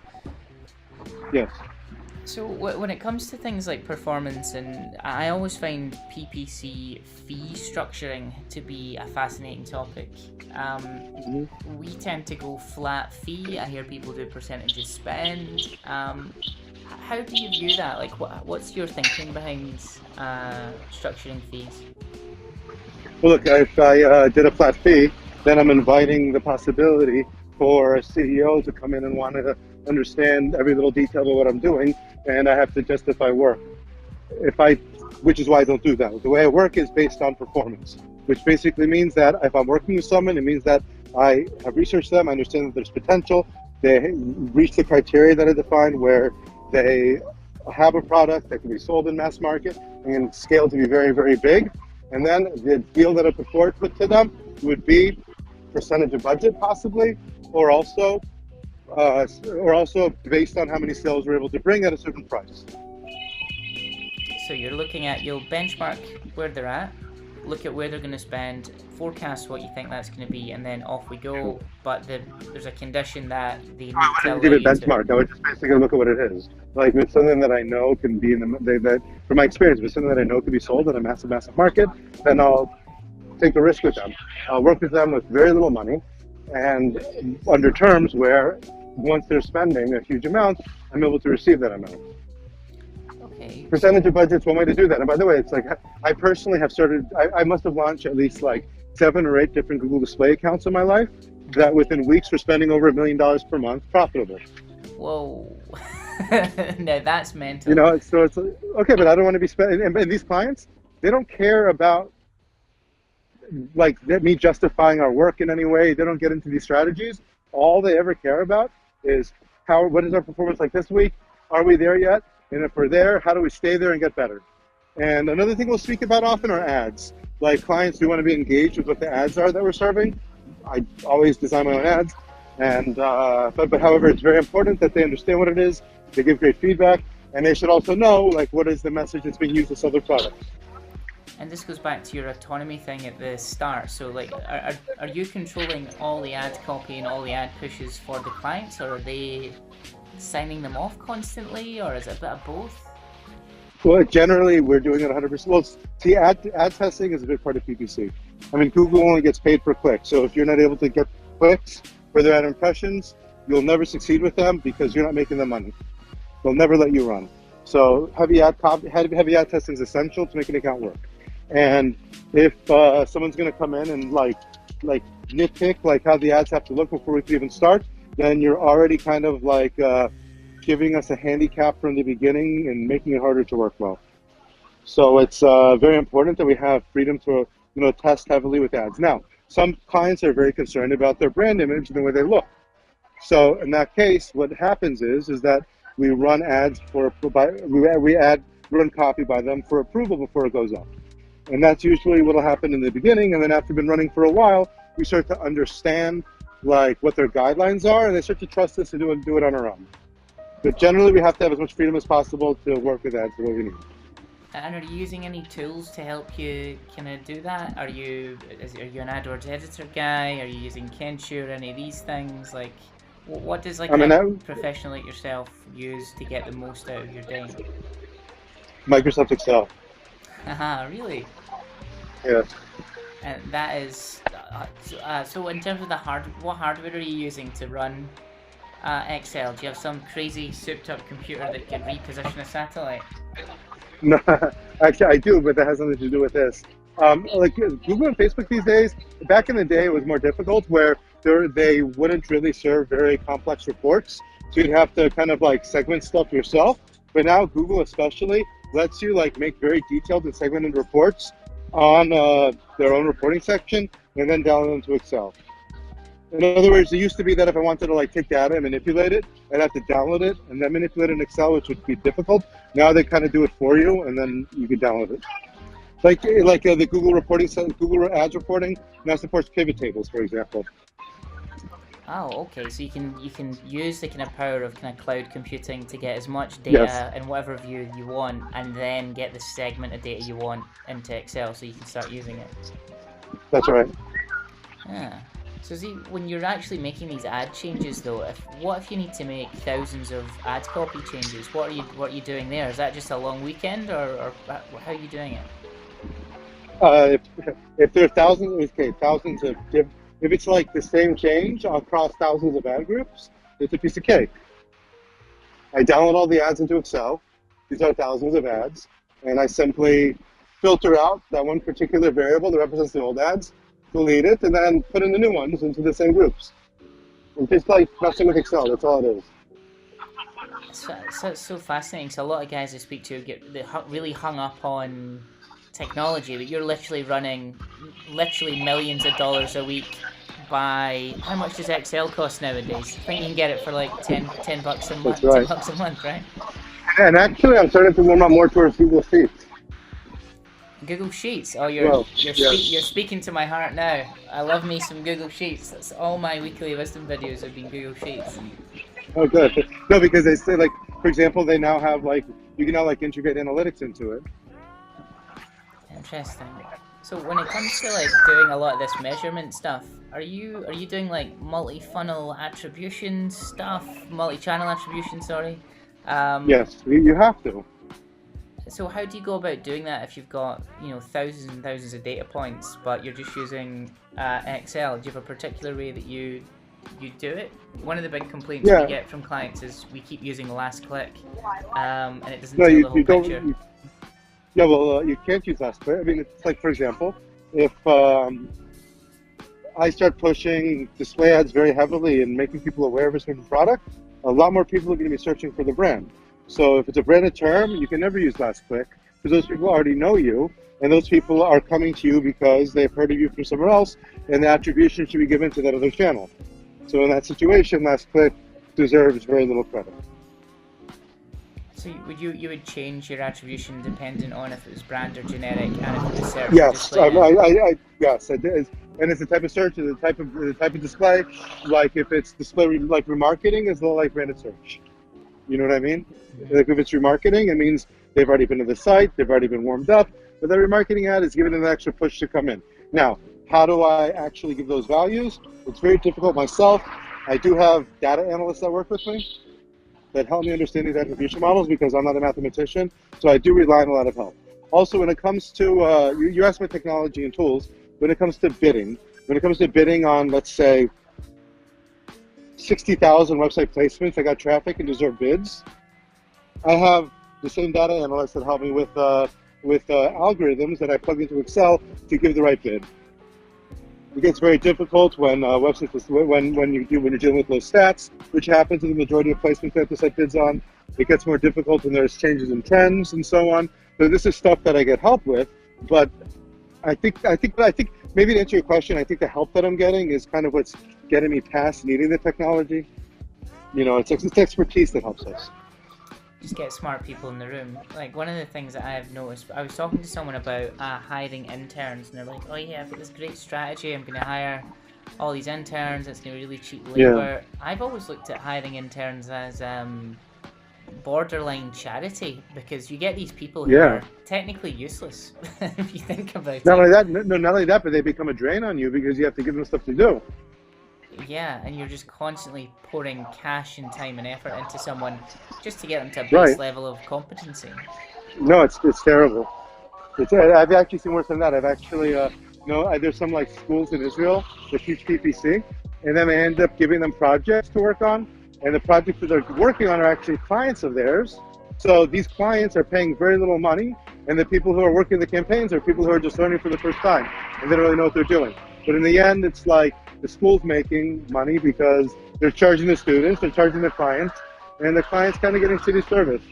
Yes.
So when it comes to things like performance, and I always find PPC fee structuring to be a fascinating topic. We tend to go flat fee. I hear people do percentages spend. How do you view that? Like, what's your thinking behind structuring fees?
Well, look, if I did a flat fee, then I'm inviting the possibility for a CEO to come in and want to understand every little detail of what I'm doing, and I have to justify work. Which is why I don't do that. The way I work is based on performance, which basically means that if I'm working with someone, it means that I have researched them, I understand that there's potential, they reach the criteria that I defined where they have a product that can be sold in mass market and scale to be very, very big, And then the deal that I put forward to them would be percentage of budget possibly, or also based on how many sales we're able to bring at a certain price.
So you're looking at, you'll benchmark where they're at, look at where they're going to spend, forecast what you think that's going to be, and then off we go. But there's a condition that they need
I
to
wouldn't
allow
give it
you
benchmark.
to.
I would just basically look at what it is. Like, if it's something that I know can be that from my experience, if it's something that I know can be sold in a massive market, then I'll take the risk with them. I'll work with them with very little money and under terms where once they're spending a huge amount, I'm able to receive that amount.
Okay.
Percentage of budget's one way to do that. And by the way, it's like I personally have started, I must have launched at least like 7 or 8 different Google Display accounts in my life that within weeks were spending over $1 million per month profitable.
Whoa. No, that's mental.
You know, so it's okay, but I don't want to be spending. And these clients, they don't care about like me justifying our work in any way. They don't get into these strategies. All they ever care about is what is our performance like this week? Are we there yet? And if we're there, how do we stay there and get better? And another thing we'll speak about often are ads. Like clients who want to be engaged with what the ads are that we're serving. I always design my own ads. And but however, it's very important that they understand what it is. They give great feedback, and they should also know like what is the message that's being used to sell their products.
And this goes back to your autonomy thing at the start. So like, are you controlling all the ad copy and all the ad pushes for the clients, or are they signing them off constantly, or is it a bit of both?
Well, generally we're doing it 100%. Well, see, ad testing is a big part of PPC. I mean, Google only gets paid per click. So if you're not able to get clicks for their ad impressions, you'll never succeed with them because you're not making them money. They'll never let you run. So heavy ad testing is essential to make an account work. And if someone's going to come in and like nitpick like how the ads have to look before we can even start, then you're already kind of like giving us a handicap from the beginning and making it harder to work well. So it's very important that we have freedom to test heavily with ads. Now, some clients are very concerned about their brand image and the way they look. So in that case, what happens is that we run ads run copy by them for approval before it goes up. And that's usually what will happen in the beginning. And then after been running for a while, we start to understand like what their guidelines are, and they start to trust us to do it on our own. But generally, we have to have as much freedom as possible to work with ads the way we need.
And are you using any tools to help you kind of do that? Are you an AdWords editor guy? Are you using Kenshare or any of these things? Like, what does a professional like yourself use to get the most out of your day?
Microsoft Excel.
Haha, really?
Yeah.
And that is so. In terms of what hardware are you using to run Excel? Do you have some crazy souped-up computer that can reposition a satellite?
No, actually I do, but that has nothing to do with this. Like Google and Facebook these days, back in the day it was more difficult where they wouldn't really serve very complex reports. So you'd have to kind of like segment stuff yourself. But now Google especially lets you like make very detailed and segmented reports on their own reporting section and then download them to Excel. In other words, it used to be that if I wanted to like take data and manipulate it, I'd have to download it and then manipulate it in Excel, which would be difficult. Now they kind of do it for you, and then you can download it. Like the Google reporting, Google Ads reporting now supports pivot tables, for example.
Oh, okay. So you can use the kind of power of kind of cloud computing to get as much data in whatever view you want, and then get the segment of data you want into Excel, so you can start using it.
That's right.
Yeah. So see, when you're actually making these ad changes, though, what if you need to make thousands of ad copy changes? What are you doing there? Is that just a long weekend, or how are you doing
it? If there are thousands of if it's like the same change across thousands of ad groups, it's a piece of cake. I download all the ads into Excel. These are thousands of ads, and I simply filter out that one particular variable that represents the old ads, delete it, and then put in the new ones into the same groups. It's just like messing with Excel. That's all it is.
It's so fascinating. So a lot of guys I speak to get really hung up on technology, but you're literally running millions of dollars a week by how much does Excel cost nowadays? I think you can get it for like $10 a month.
That's right.
$10 a month, right?
And actually, I'm starting to warm up more towards Google Sheets.
Google Sheets. Oh,
Well, yeah.
you're speaking to my heart now. I love me some Google Sheets. That's all my weekly wisdom videos have been Google Sheets.
Oh, good. No, because they say, like, for example, they now have, like, you can now, like, integrate analytics into it.
Interesting. So when it comes to like doing a lot of this measurement stuff, are you doing like multi-funnel attribution stuff, multi-channel attribution? Sorry. Um,
Yes, you have to.
so how do you go about doing that if you've got thousands and thousands of data points, but you're just using Excel? Do you have a particular way that you do it? One of the big complaints we
Yeah.
get from clients is we keep using last click, and it doesn't
No,
tell the whole
you don't.
picture.
Yeah, well, you can't use last click. I mean, it's like, for example, if I start pushing display ads very heavily and making people aware of a certain product, a lot more people are going to be searching for the brand. So if it's a branded term, you can never use last click because those people already know you, and those people are coming to you because they've heard of you from somewhere else, and the attribution should be given to that other channel. So in that situation, last click deserves very little credit.
So you would change your attribution dependent on if it was brand or generic, and if it was search or
Yes,
display.
yes, I did. And it's the type of search, the type of display. Like if it's display like remarketing, is like branded search. You know what I mean? Like if it's remarketing, it means they've already been to the site, they've already been warmed up, but that remarketing ad is giving them an extra push to come in. Now, how do I actually give those values? It's very difficult myself. I do have data analysts that work with me that help me understand these attribution models because I'm not a mathematician, so I do rely on a lot of help. Also, when it comes to, you asked about technology and tools, when it comes to bidding on, let's say, 60,000 website placements that got traffic and deserve bids, I have the same data analysts that help me with algorithms that I plug into Excel to give the right bid. It gets very difficult when websites when you're dealing with low stats, which happens in the majority of placements that the site bids on. It gets more difficult when there's changes in trends and so on. So this is stuff that I get help with, but I think maybe to answer your question, I think the help that I'm getting is kind of what's getting me past needing the technology. It's expertise that helps us.
Just get smart people in the room. Like one of the things that I have noticed, I was talking to someone about hiring interns, and they're like, "Oh yeah, I've got this great strategy. I'm going to hire all these interns. It's going to be really cheap labor." Yeah. I've always looked at hiring interns as borderline charity because you get these people who are technically useless if you think about it.
Not only that, but they become a drain on you because you have to give them stuff to do.
Yeah, and you're just constantly pouring cash and time and effort into someone just to get them to a base level of competency.
No, it's terrible. I've actually seen worse than that. I've actually, there's some like schools in Israel that teach PPC, and then they end up giving them projects to work on, and the projects that they're working on are actually clients of theirs. So these clients are paying very little money, and the people who are working the campaigns are people who are just learning for the first time, and they don't really know what they're doing. But in the end, it's like the school's making money because they're charging the students, they're charging the clients, and the client's kind of getting city service.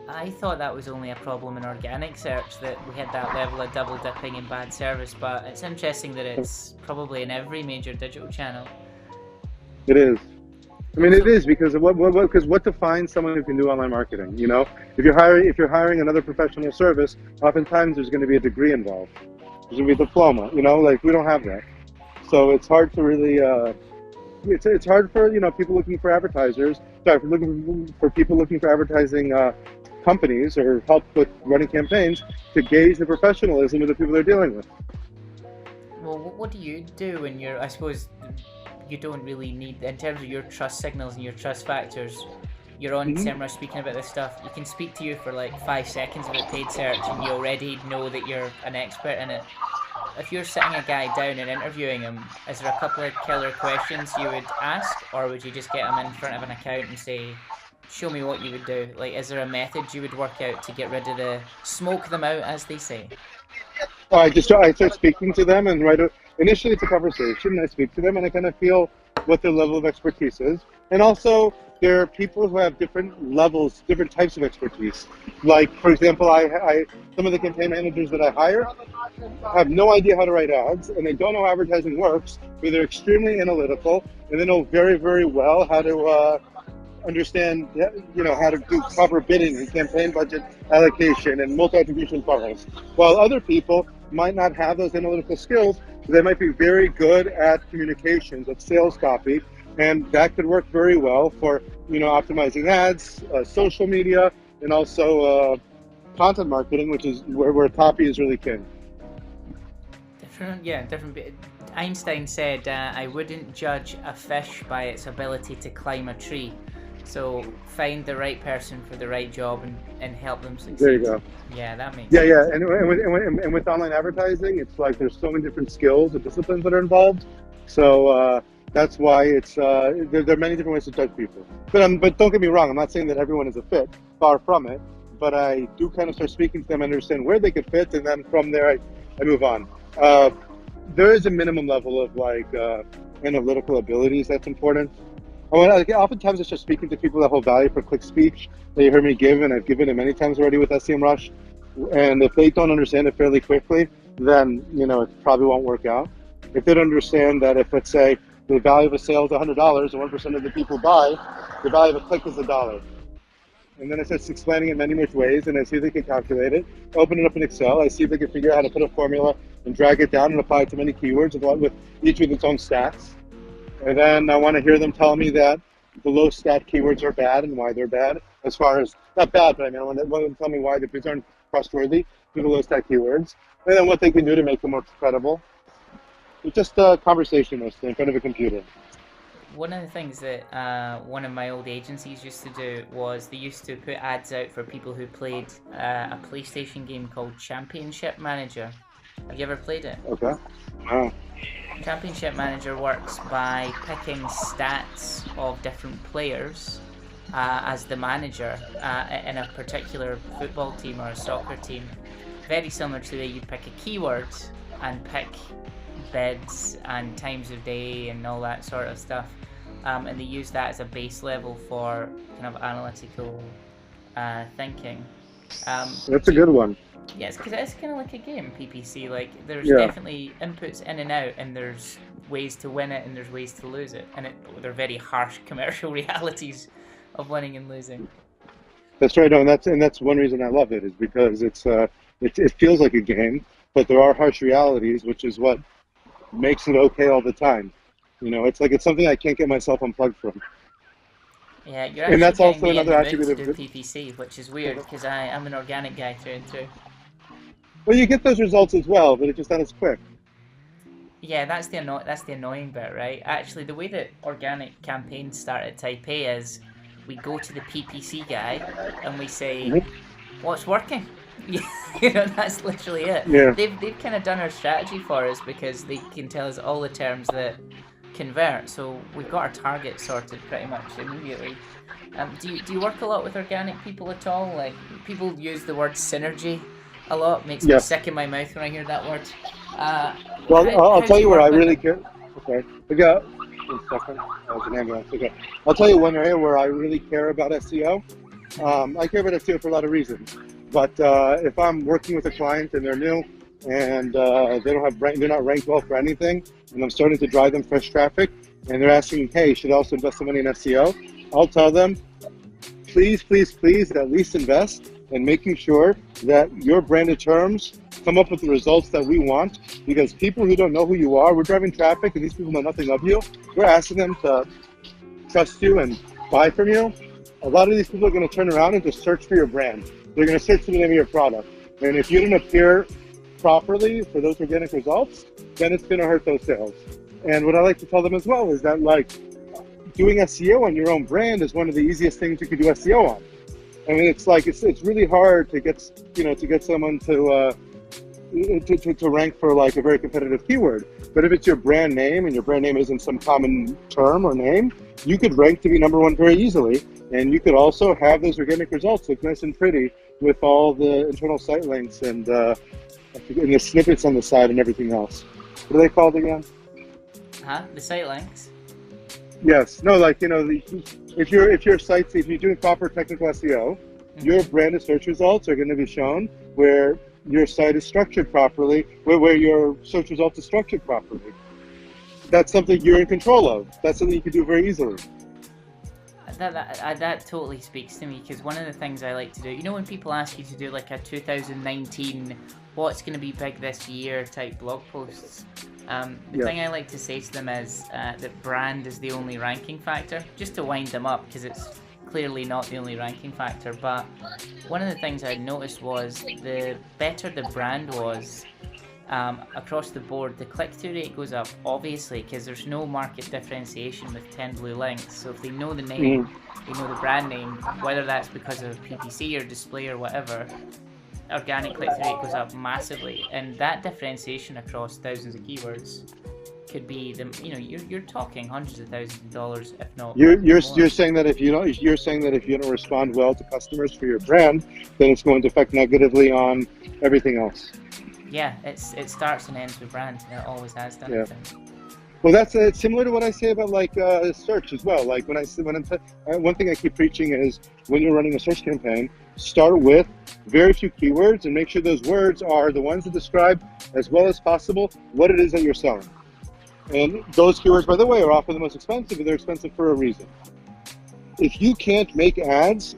I thought that was only a problem in organic search, that we had that level of double dipping in bad service, but it's interesting that it's probably in every major digital channel.
It is. I mean, it is because what defines someone who can do online marketing? If you're hiring another professional service, oftentimes there's going to be a degree involved. There's going to be a diploma. Like we don't have that, so it's hard to really. It's hard for people looking for advertisers. For people looking for advertising companies or help with running campaigns to gauge the professionalism of the people they're dealing with.
Well, what do you do when I suppose you don't really need, in terms of your trust signals and your trust factors, you're on SEMrush speaking about this stuff, you can speak to you for like 5 seconds about paid search and you already know that you're an expert in it. If you're sitting a guy down and interviewing him, is there a couple of killer questions you would ask, or would you just get him in front of an account and say, show me what you would do? Like, is there a method you would work out to get rid of smoke them out, as they say?
I start speaking to them, and initially it's a conversation. I speak to them, and I kind of feel what their level of expertise is. And also, there are people who have different levels, different types of expertise. Like, for example, some of the campaign managers that I hire have no idea how to write ads, and they don't know how advertising works, but they're extremely analytical, and they know very, very well how to understand, how to do proper bidding and campaign budget allocation and multi-attribution funnels, while other people might not have those analytical skills. They might be very good at communications, at sales copy, and that could work very well for, optimizing ads, social media, and also content marketing, which is where copy is really king.
Different. Einstein said, "I wouldn't judge a fish by its ability to climb a tree." So find the right person for the right job and help them succeed.
There you go.
Yeah, that makes
sense.
Yeah,
and with online advertising, it's like there's so many different skills and disciplines that are involved. So that's why it's there are many different ways to judge people. But don't get me wrong, I'm not saying that everyone is a fit. Far from it. But I do kind of start speaking to them, understand where they could fit, and then from there I move on. There is a minimum level of analytical abilities that's important. Oftentimes it's just speaking to people that hold value for click speech that you heard me give, and I've given it many times already with SEMrush. And if they don't understand it fairly quickly, then it probably won't work out. If they don't understand that, if let's say the value of a sale is $100 and 1% of the people buy, the value of a click is $1. And then I start explaining it many which ways, and I see if they can calculate it. Open it up in Excel. I see if they can figure out how to put a formula and drag it down and apply it to many keywords with each with its own stats. And then I want to hear them tell me that the low stat keywords are bad and why they're bad. As far as, not bad, but I want them to tell me why these aren't trustworthy through the low stat keywords. And then what they can do to make them more credible. It's just a conversation mostly in front of a computer.
One of the things that one of my old agencies used to do was they used to put ads out for people who played a PlayStation game called Championship Manager. Have you ever played it?
Okay. Wow.
Championship Manager works by picking stats of different players as the manager in a particular football team or a soccer team. Very similar to the way you pick a keyword and pick bids and times of day and all that sort of stuff. And they use that as a base level for kind of analytical thinking.
That's a good one.
Yes, because it's kind of like a game, PPC. Like, there's definitely inputs in and out, and there's ways to win it and there's ways to lose it. And they're very harsh commercial realities of winning and losing.
That's right, and that's one reason I love it, is because it feels like a game, but there are harsh realities, which is what makes it okay all the time. It's something I can't get myself unplugged from.
Yeah, you're actually
that's also another attribute
of PPC, which is weird because I'm an organic guy through and through.
Well, you get those results as well, but it's just not as quick.
Yeah, that's the annoying bit, right? Actually, the way that organic campaigns start at Type A is we go to the PPC guy and we say, "What's working?" That's literally it.
Yeah.
They've kind of done our strategy for us because they can tell us all the terms that convert. So we've got our target sorted pretty much immediately. Do you work a lot with organic people at all? Like, people use the word synergy a lot. Makes me sick in my mouth when I hear that word.
I'll tell you where I really care. Okay. We got 1 second. That was an ambulance. Okay. I'll tell you one area where I really care about SEO. I care about SEO for a lot of reasons. But if I'm working with a client and they're new and they're not ranked well for anything, and I'm starting to drive them fresh traffic, and they're asking, "Hey, should I also invest some money in SEO?" I'll tell them, please, please, please, at least invest in making sure that your branded terms come up with the results that we want, because people who don't know who you are, we're driving traffic and these people know nothing of you. We're asking them to trust you and buy from you. A lot of these people are going to turn around and just search for your brand. They're going to search for the name of your product. And if you didn't appear properly for those organic results, then it's going to hurt those sales. And what I like to tell them as well is that, doing SEO on your own brand is one of the easiest things you can do SEO on. I mean, it's really hard to get someone to rank for a very competitive keyword. But if it's your brand name and your brand name isn't some common term or name, you could rank to be #1 very easily. And you could also have those organic results look nice and pretty with all the internal site links and the snippets on the side and everything else. What are they called again?
The site links?
Yes. No, if you're doing proper technical SEO, your branded search results are going to be shown where your site is structured properly, where your search results are structured properly. That's something you're in control of. That's something you can do very easily.
That totally speaks to me, because one of the things I like to do, you know, when people ask you to do like a 2019 what's going to be big this year type blog posts, the
Yeah.
thing I like to say to them is that brand is the only ranking factor, just to wind them up, because it's clearly not the only ranking factor. But one of the things I noticed was the better the brand was, across the board, the click-through rate goes up, obviously, because there's no market differentiation with 10 blue links. So if they know the name, they know the brand name, whether that's because of PPC or display or whatever, organic click-through rate goes up massively. And that differentiation across thousands of keywords could be you're talking hundreds of thousands of dollars, if not
You're
more.
saying that if you don't respond well to customers for your brand, then it's going to affect negatively on everything else.
Yeah, it starts and ends with brand. It always has done.
Yeah.
I think.
Well, that's similar to what I say about like search as well. Like one thing I keep preaching is when you're running a search campaign, start with very few keywords and make sure those words are the ones that describe as well as possible what it is that you're selling. And those keywords, by the way, are often the most expensive, but they're expensive for a reason. If you can't make ads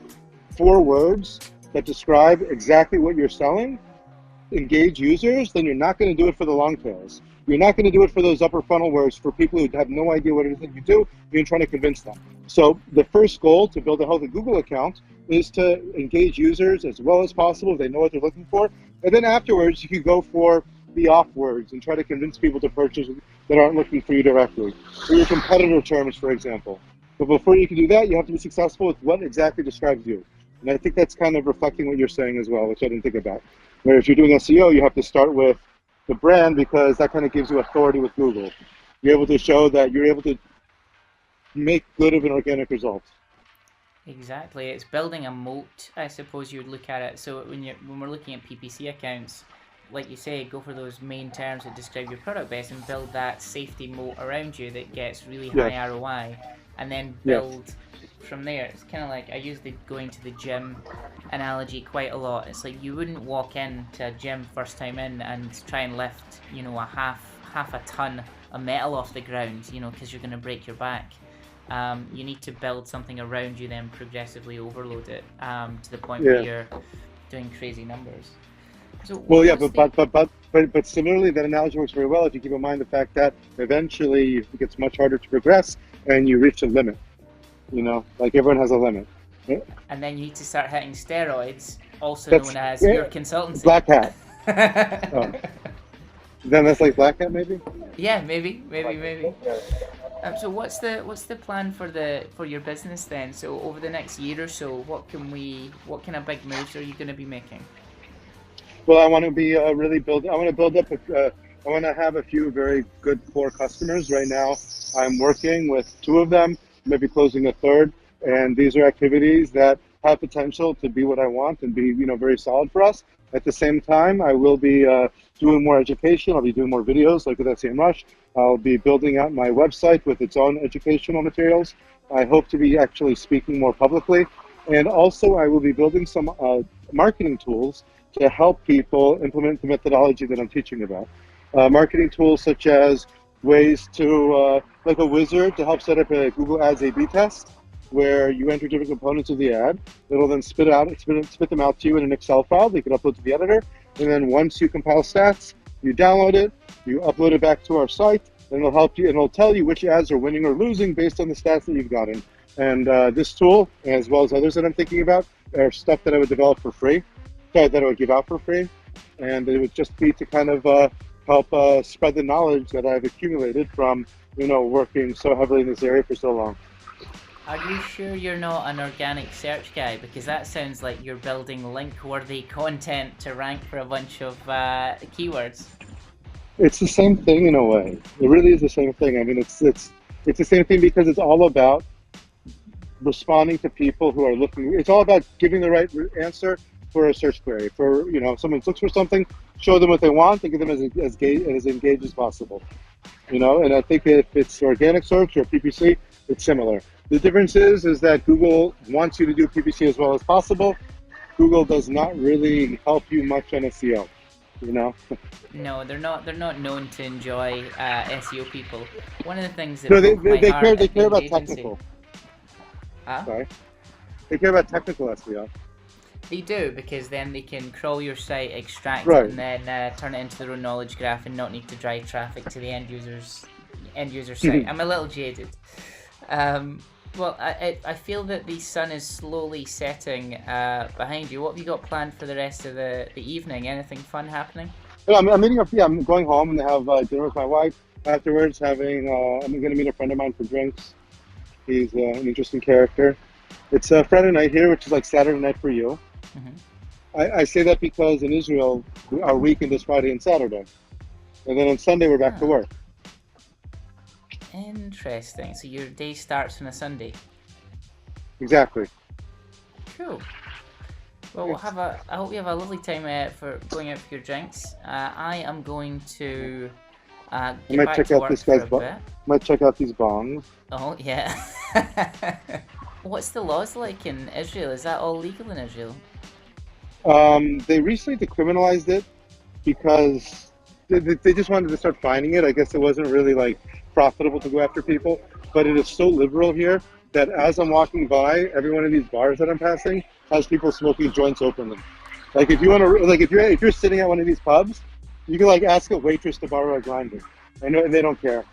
for words that describe exactly what you're selling, engage users, then you're not going to do it for the long tails. You're not going to do it for those upper funnel words for people who have no idea what it is that you do. You're trying to convince them. So the first goal to build a healthy Google account is to engage users as well as possible. They know what they're looking for. And then afterwards, you can go for the off words and try to convince people to purchase that aren't looking for you directly. For your competitor terms, for example. But before you can do that, you have to be successful with what exactly describes you. And I think that's kind of reflecting what you're saying as well, which I didn't think about. Where if you're doing SEO, you have to start with the brand, because that kind of gives you authority with Google. You're able to show that you're able to make good of an organic result.
Exactly, it's building a moat, I suppose you would look at it. So when we're looking at PPC accounts, like you say, go for those main terms that describe your product best and build that safety moat around you that gets really high ROI, and then build from there. It's kind of like, I use the going to the gym analogy quite a lot. It's like you wouldn't walk into a gym first time in and try and lift, a half a ton of metal off the ground, because you're going to break your back. You need to build something around you, then progressively overload it to the point where you're doing crazy numbers. So but similarly, that analogy works very well if you keep in mind the fact that eventually it gets much harder to progress and you reach a limit. Like everyone has a limit. And then you need to start hitting steroids, also known as your consultancy.
Black hat. Then that's like Black Hat, maybe?
Yeah, maybe. So what's the plan for your business then? So over the next year or so, what kind of big moves are you going to be making?
Well, I want to be I want to have a few very good core customers. Right now, I'm working with 2 of them, maybe closing a 3rd, and these are activities that have potential to be what I want and be, very solid for us. At the same time, I will be doing more education. I'll be doing more videos like with SEMrush. I'll be building out my website with its own educational materials. I hope to be actually speaking more publicly. And also, I will be building some marketing tools to help people implement the methodology that I'm teaching about. Marketing tools such as ways to, like a wizard to help set up a Google Ads A/B test, where you enter different components of the ad. It'll then spit them out to you in an Excel file that you can upload to the editor. And then once you compile stats, you download it, you upload it back to our site, and it'll help you, and it'll tell you which ads are winning or losing based on the stats that you've gotten. And this tool, as well as others that I'm thinking about, are stuff that I would develop for free, that I would give out for free. And it would just be to kind of help spread the knowledge that I've accumulated from, working so heavily in this area for so long.
Are you sure you're not an organic search guy? Because that sounds like you're building link-worthy content to rank for a bunch of keywords.
It's the same thing in a way. It really is the same thing. I mean, it's the same thing because it's all about responding to people who are looking. It's all about giving the right answer for a search query. For if someone looks for something, show them what they want and give them as engaged as possible. And I think if it's organic search or PPC, it's similar. The difference is that Google wants you to do PPC as well as possible. Google does not really help you much on SEO, No,
they're not known to enjoy SEO people. One of the things that
they care about technical.
Ah,
Sorry. They care about technical SEO.
they do, because then they can crawl your site, extract
Right.
it, and then turn it into their own knowledge graph and not need to drive traffic to the end user site. I'm a little jaded. Well, I feel that the sun is slowly setting behind you. What have you got planned for the rest of the evening? Anything fun happening?
Well, I'm meeting up. Yeah, I'm going home and have dinner with my wife. Afterwards, I'm going to meet a friend of mine for drinks. He's an interesting character. It's Friday night here, which is like Saturday night for you.
Mm-hmm.
I say that because in Israel, our weekend is Friday and Saturday. And then on Sunday, we're back to work.
Interesting. So your day starts on a Sunday.
Exactly.
Cool. Well, I hope you have a lovely time for going out for your drinks. I am going to get
might
back
check
to
out
work
this
for
guy's
a bit.
Might check out these bongs.
Oh, yeah. What's the laws like in Israel? Is that all legal in Israel?
They recently decriminalized it because they just wanted to start fining it. I guess it wasn't really like profitable to go after people, but it is so liberal here that as I'm walking by, every one of these bars that I'm passing has people smoking joints openly. Like if you want to, like if you're sitting at one of these pubs, you can like ask a waitress to borrow a grinder. I know, and they don't care.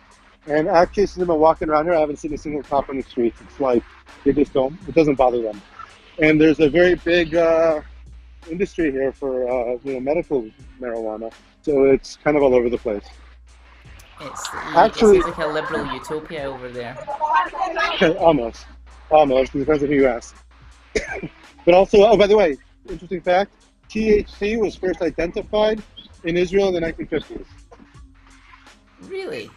And actually, since I've been walking around here, I haven't seen a single cop on the streets. It's like they just don't. It doesn't bother them. And there's a very big industry here for medical marijuana, so it's kind of all over the place.
It seems like a liberal utopia over there.
Almost. It depends on who you ask. But also, oh, by the way, interesting fact: THC was first identified in Israel in the 1950s.
Really?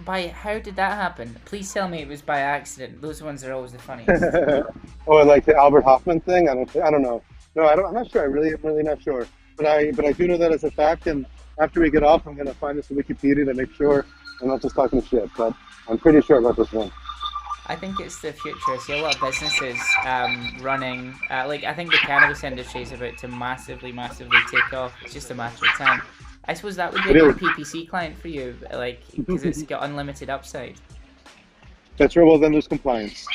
By how did that happen? Please tell me it was by accident. Those ones are always the funniest.
Oh, like the Albert Hoffman thing? I don't know. No, I'm not sure. I'm really not sure. But I do know that as a fact. And after we get off, I'm going to find this on Wikipedia to make sure I'm not just talking shit. But I'm pretty sure about this one.
I think it's the future. I see a lot of businesses running. I think the cannabis industry is about to massively take off. It's just a matter of time. I suppose that would be a good PPC client for you, because it's got unlimited upside.
That's right. Well, then there's compliance.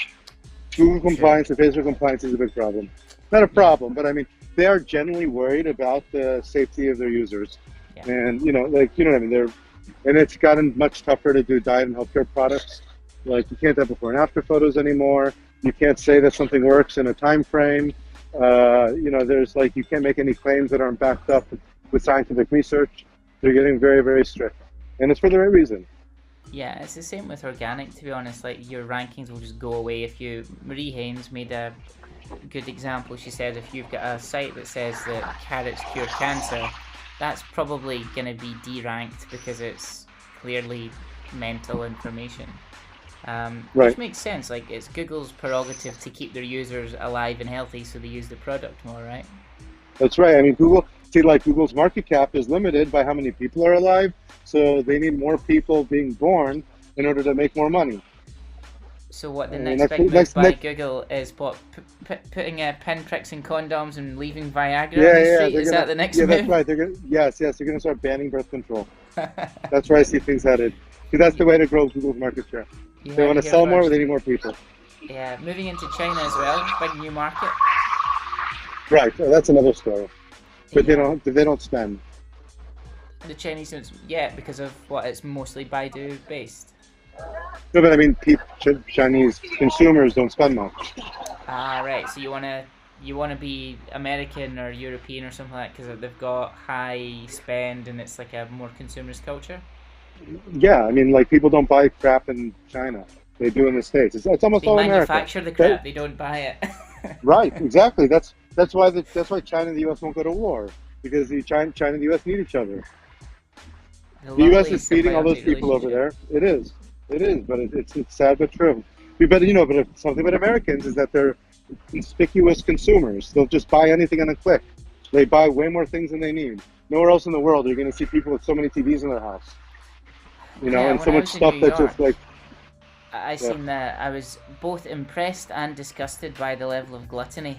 Google compliance and Facebook compliance is a big problem. Not a problem, but I mean, they are generally worried about the safety of their users. Yeah. And, you know what I mean? And it's gotten much tougher to do diet and healthcare products. Like, you can't have before and after photos anymore. You can't say that something works in a time frame. There's you can't make any claims that aren't backed up with scientific research. They're getting very, very strict. And it's for the right reason. Yeah,
it's the same with organic, to be honest. Like, your rankings will just go away if Marie Haynes made a good example. She said if you've got a site that says that carrots cure cancer, that's probably going to be deranked because it's clearly mental information.
Right.
Which makes sense. Like, it's Google's prerogative to keep their users alive and healthy, so they use the product more, right?
That's right. I mean, Google's market cap is limited by how many people are alive, so they need more people being born in order to make more money.
So what, the next big move by Google is putting pin pricks in condoms and leaving Viagra on the street? Is that the next move?
Yeah, that's right. Yes, they're going to start banning birth control. That's where I see things headed. Because that's the way to grow Google's market share. They want to sell more, they need more people.
Yeah, moving into China as well, big new market.
Right, that's another story. But they don't spend.
The Chinese don't, because of what? It's mostly Baidu based.
No, but I mean, Chinese consumers don't spend much.
Ah, right. So you wanna be American or European or something like that because they've got high spend and it's like a more consumerist culture.
Yeah, I mean, like, people don't buy crap in China. They do in the States. It's almost all America.
They manufacture the crap. They don't buy it.
Right. Exactly. That's why China and the U.S. won't go to war, because China and the U.S. need each other. The U.S. is feeding all those people over there. It is, but it's sad but true. But something about Americans is that they're conspicuous consumers. They'll just buy anything on a click. They buy way more things than they need. Nowhere else in the world are you going to see people with so many TVs in their house. And so much stuff that's just like.
I seen that. I was both impressed and disgusted by the level of gluttony.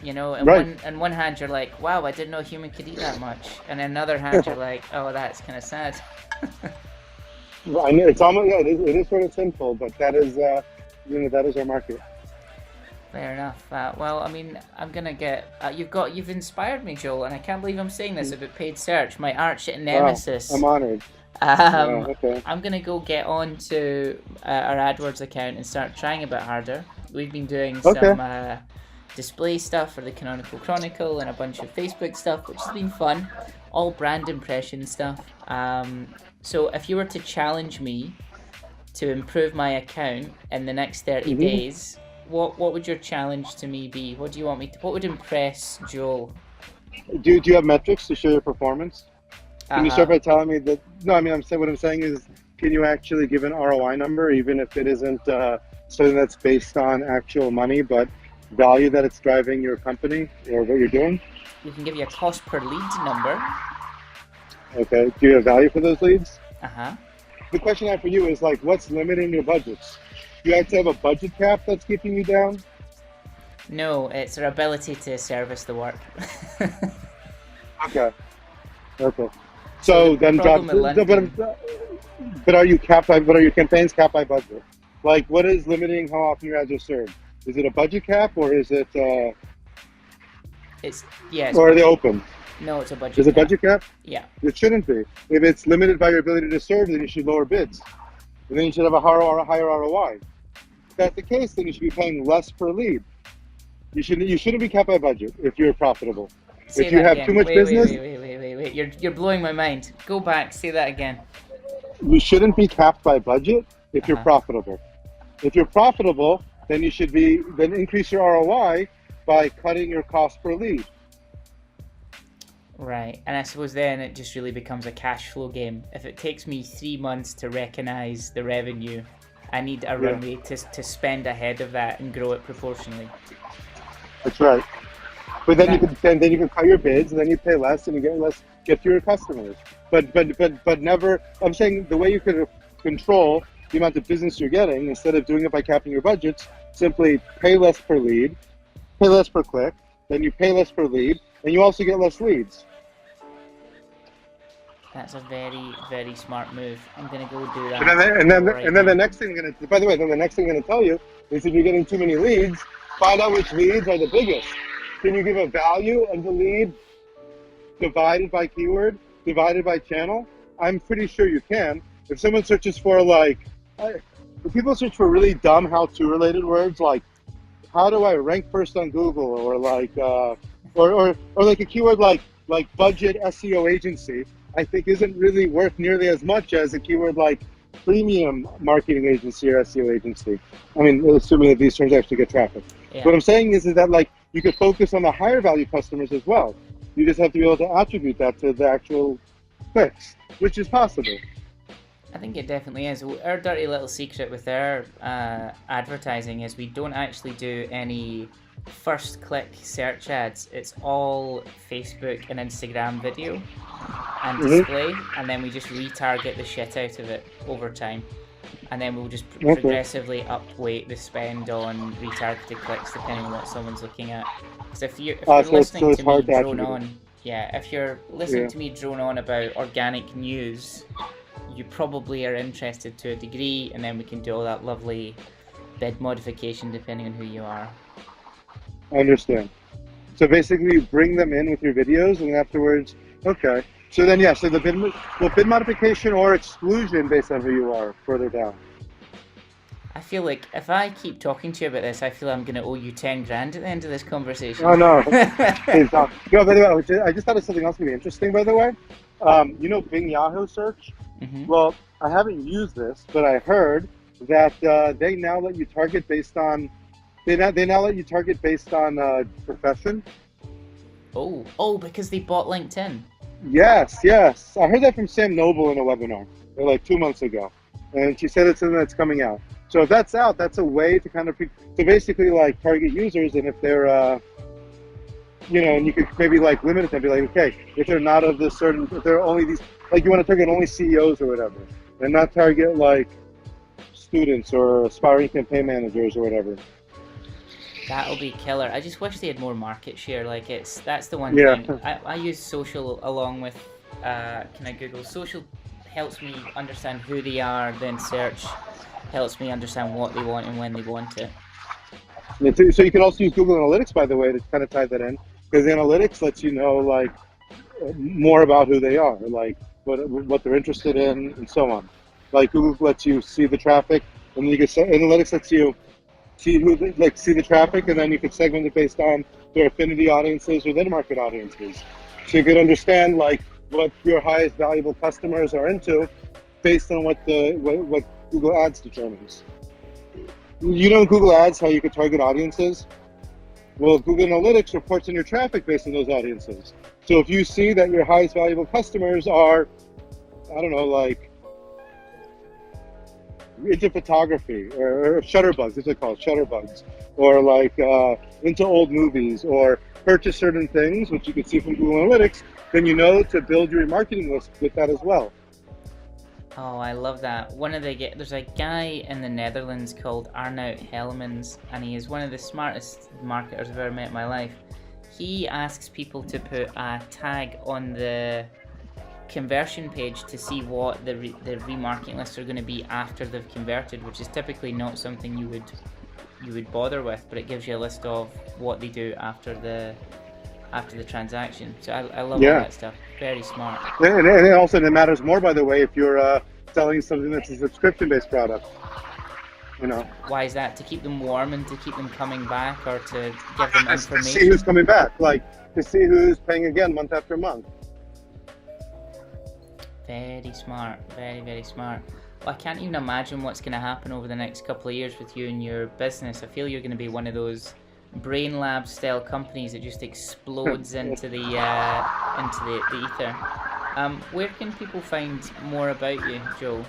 In one hand you're like, wow, I didn't know a human could eat that much, and in another hand you're like, oh, that's kind of sad.
I know, it's almost it is sort of sinful, but that is that is our market.
Fair enough. Well, I mean, I'm gonna get. You've inspired me, Joel, and I can't believe I'm saying this about paid search, my arch
Wow,
nemesis.
I'm honored. Yeah,
Um,
okay.
I'm gonna go get on to our AdWords account and start trying a bit harder. We've been doing
Okay.
some display stuff for the Canonical Chronicle and a bunch of Facebook stuff, which has been fun. All brand impression stuff. So if you were to challenge me to improve my account in the next 30
hmm
days, what would your challenge to me be? What do you want me to? What would impress Joel?
Do you have metrics to show your performance?
Uh
Can you start
huh.
by telling me that? No, I mean, I'm saying what I'm saying is, can you actually give an ROI number, even if it isn't something that's based on actual money, but value that it's driving your company or what you're doing?
We can give you a cost per lead number.
Okay. Do you have value for those leads?
Uh huh.
The question I have for you is like, what's limiting your budgets? Do you actually have a budget cap that's keeping you down?
No, it's our ability to service the work.
Okay. Okay.
So
So
the
then
problem
jobs,
with London,
but are you capped by, but are your campaigns capped by budget? Like, what is limiting how often your ads are served? Is it a budget cap or is it,
it's yeah, it's
or are they
budget.
open?
No, it's a
Is
budget
it
cap.
budget cap?
Yeah.
It shouldn't be. If it's limited by your ability to serve, then you should lower bids. And then you should have a higher ROI. If that's the case, then you should be paying less per lead. You shouldn't be capped by budget if you're profitable.
Say
If you
that
have too
again.
much
Wait, wait,
business,
wait, wait, wait, wait, wait. You're blowing my mind. Go back. Say that again.
you shouldn't be capped by budget if
Uh
you're
huh.
profitable. If you're profitable, then you should be then increase your ROI by cutting your cost per lead.
Right, and I suppose then it just really becomes a cash flow game. If it takes me 3 months to recognize the revenue, I need a
Yeah,
runway to spend ahead of that and grow it proportionally.
that's right. But then you
That
can then you can cut your bids and then you pay less and you get fewer customers. But never. I'm saying the way you could control the amount of business you're getting instead of doing it by capping your budgets. Simply pay less per lead, pay less per click, then you pay less per lead, and you also get less leads.
that's a very very smart move. I'm gonna go do
And then,
that right
and then the
now.
next thing I'm gonna. By the way, then the next thing I'm gonna tell you is if you're getting too many leads, find out which leads are the biggest. Can you give a value of the lead divided by keyword, divided by channel? I'm pretty sure you can. If someone searches for like, if people search for really dumb how-to related words like how do I rank first on Google or like or like a keyword like budget SEO agency, I think isn't really worth nearly as much as a keyword like premium marketing agency or SEO agency. I mean, assuming that these terms actually get traffic.
Yeah,
What I'm saying is that like you could focus on the higher value customers as well. You just have to be able to attribute that to the actual clicks, which is possible.
I think it definitely is. Our dirty little secret with our advertising is we don't actually do any first click search ads. It's all Facebook and Instagram video and
hmm
display, and then we just retarget the shit out of it over time. And then we'll just
Okay.
progressively upweight the spend on retargeted clicks depending on what someone's looking at. Because if you're
So
listening
it's
to me
hard to
drone
attribute.
on, yeah, if you're listening
Yeah.
to me drone on about organic news, you probably are interested to a degree, and then we can do all that lovely bid modification depending on who you are.
I understand. So basically, you bring them in with your videos, and afterwards, okay. So then, yeah. So the bid modification or exclusion based on who you are further down.
I feel like if I keep talking to you about this, I feel I'm going to owe you 10 grand at the end of this conversation.
Oh no, please don't. No, by the way, I just thought of something else really interesting. By the way, you know Bing Yahoo search.
hmm
Well, I haven't used this, but I heard that they now let you target based on they now let you target based on profession.
Oh, because they bought LinkedIn.
Yes, yes. I heard that from Sam Noble in a webinar like 2 months ago, and she said it's something that's coming out. So if that's out, that's a way to kind of to basically like target users, and if they're and you could maybe like limit it and be like, okay, if they're not of this certain, if they're only these, like you want to target only CEOs or whatever, and not target like students or aspiring campaign managers or whatever.
That'll be killer. I just wish they had more market share. Like that's the one
Yeah.
thing. I use social along with can I Google social helps me understand who they are, then search helps me understand what they want and when they want it.
So you can also use Google Analytics, by the way, to kind of tie that in, because analytics lets you know like more about who they are, like what they're interested in, and so on. Like Google lets you see the traffic, and then you can analytics lets you see see the traffic, and then you can segment it based on their affinity audiences or their market audiences. So you can understand like what your highest valuable customers are into, based on what Google Ads determines. You know Google Ads, how you can target audiences? Well, Google Analytics reports on your traffic based on those audiences. So if you see that your highest valuable customers are, I don't know, like into photography or shutterbugs, it's called shutterbugs, or like into old movies or purchase certain things, which you can see from Google Analytics, then you know to build your marketing list with that as well.
Oh, I love that. There's a guy in the Netherlands called Arnout Helmans, and he is one of the smartest marketers I've ever met in my life. He asks people to put a tag on the conversion page to see what the remarketing lists are going to be after they've converted, which is typically not something you would bother with, but it gives you a list of what they do after the transaction. So I love all that stuff. Very smart.
And it also matters more, by the way, if you're selling something that's a subscription-based product. You know.
Why is that? To keep them warm and to keep them coming back, or to give them information?
To see who's coming back, like to see who's paying again month after month.
Very smart. Very, very smart. Well, I can't even imagine what's going to happen over the next couple of years with you and your business. I feel you're going to be one of those Brain Lab style companies that just explodes into the ether. Where can people find more about you, Joe?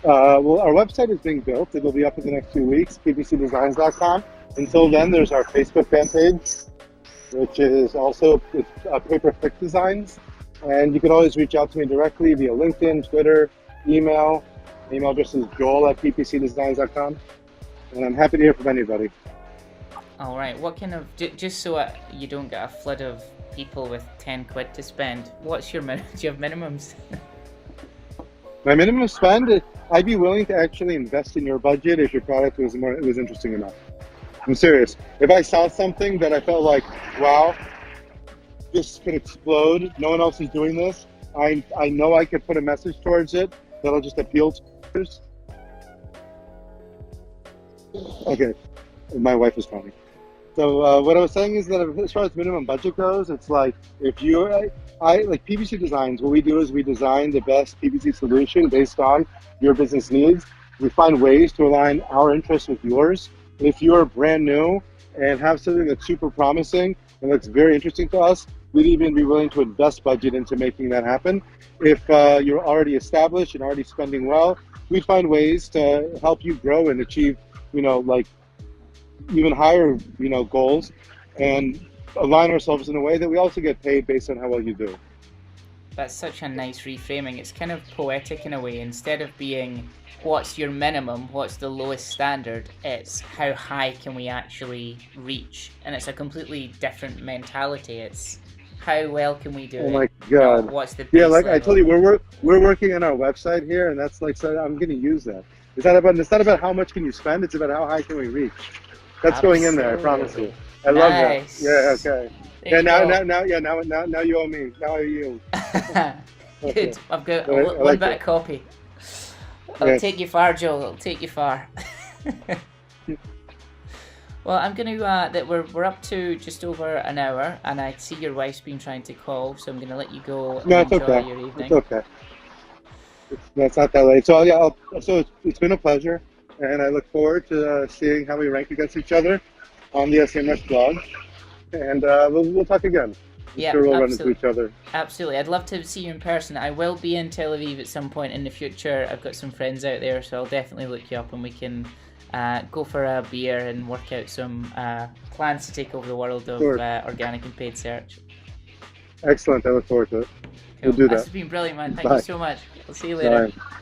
Well, our website is being built. It will be up in the next 2 weeks, ppcdesigns.com. Until then, there's our Facebook fan page, which is also pay-per-click designs. And you can always reach out to me directly via LinkedIn, Twitter, email. My email address is joel@ppcdesigns.com. And I'm happy to hear from anybody.
All right. What kind of, just so you don't get a flood of people with 10 quid to spend, what's your do you have minimums?
My minimum spend, I'd be willing to actually invest in your budget if your product was interesting enough. I'm serious. If I saw something that I felt like, wow, this could explode, no one else is doing this, I know I could put a message towards it that'll just appeal to others. Okay, my wife is calling. So what I was saying is that as far as minimum budget goes, it's like if like PPC Designs, what we do is we design the best PPC solution based on your business needs. We find ways to align our interests with yours. If you're brand new and have something that's super promising and looks very interesting to us, we'd even be willing to invest budget into making that happen. If you're already established and already spending well, we'd find ways to help you grow and achieve, like even higher, goals, and align ourselves in a way that we also get paid based on how well you do.
That's such a nice reframing. It's kind of poetic in a way. Instead of being what's your minimum, what's the lowest standard, it's how high can we actually reach, and it's a completely different mentality. It's how well can we do it?
Oh my God!
What's the
like
level?
I told you, we're working on our website here, and that's like, so I'm going to use that. It's not about how much can you spend. It's about how high can we reach. That's going in there. I promise you. I love that. Yeah. Okay. Yeah. Now you owe me. Now I owe you.
Good.
Okay.
I've got
I
one bit of copy. I'll
Yes.
take you far, Joel. I'll take you far. Well, I'm gonna that we're up to just over an hour, and I see your wife's been trying to call, so I'm gonna let you go and
No, it's
enjoy
okay.
your evening.
It's okay. It's not that late. So yeah, it's been a pleasure, and I look forward to seeing how we rank against each other on the SEMrush blog, and we'll talk again.
Yeah,
sure we'll run into
absolutely.
each other.
Absolutely. I'd love to see you in person. I will be in Tel Aviv at some point in the future. I've got some friends out there, so I'll definitely look you up and we can go for a beer and work out some plans to take over the world of organic and paid search.
Excellent. I look forward to it.
Cool.
We'll do that.
This has been brilliant, man. Thank
Bye.
you so much. I'll see you later.
Bye.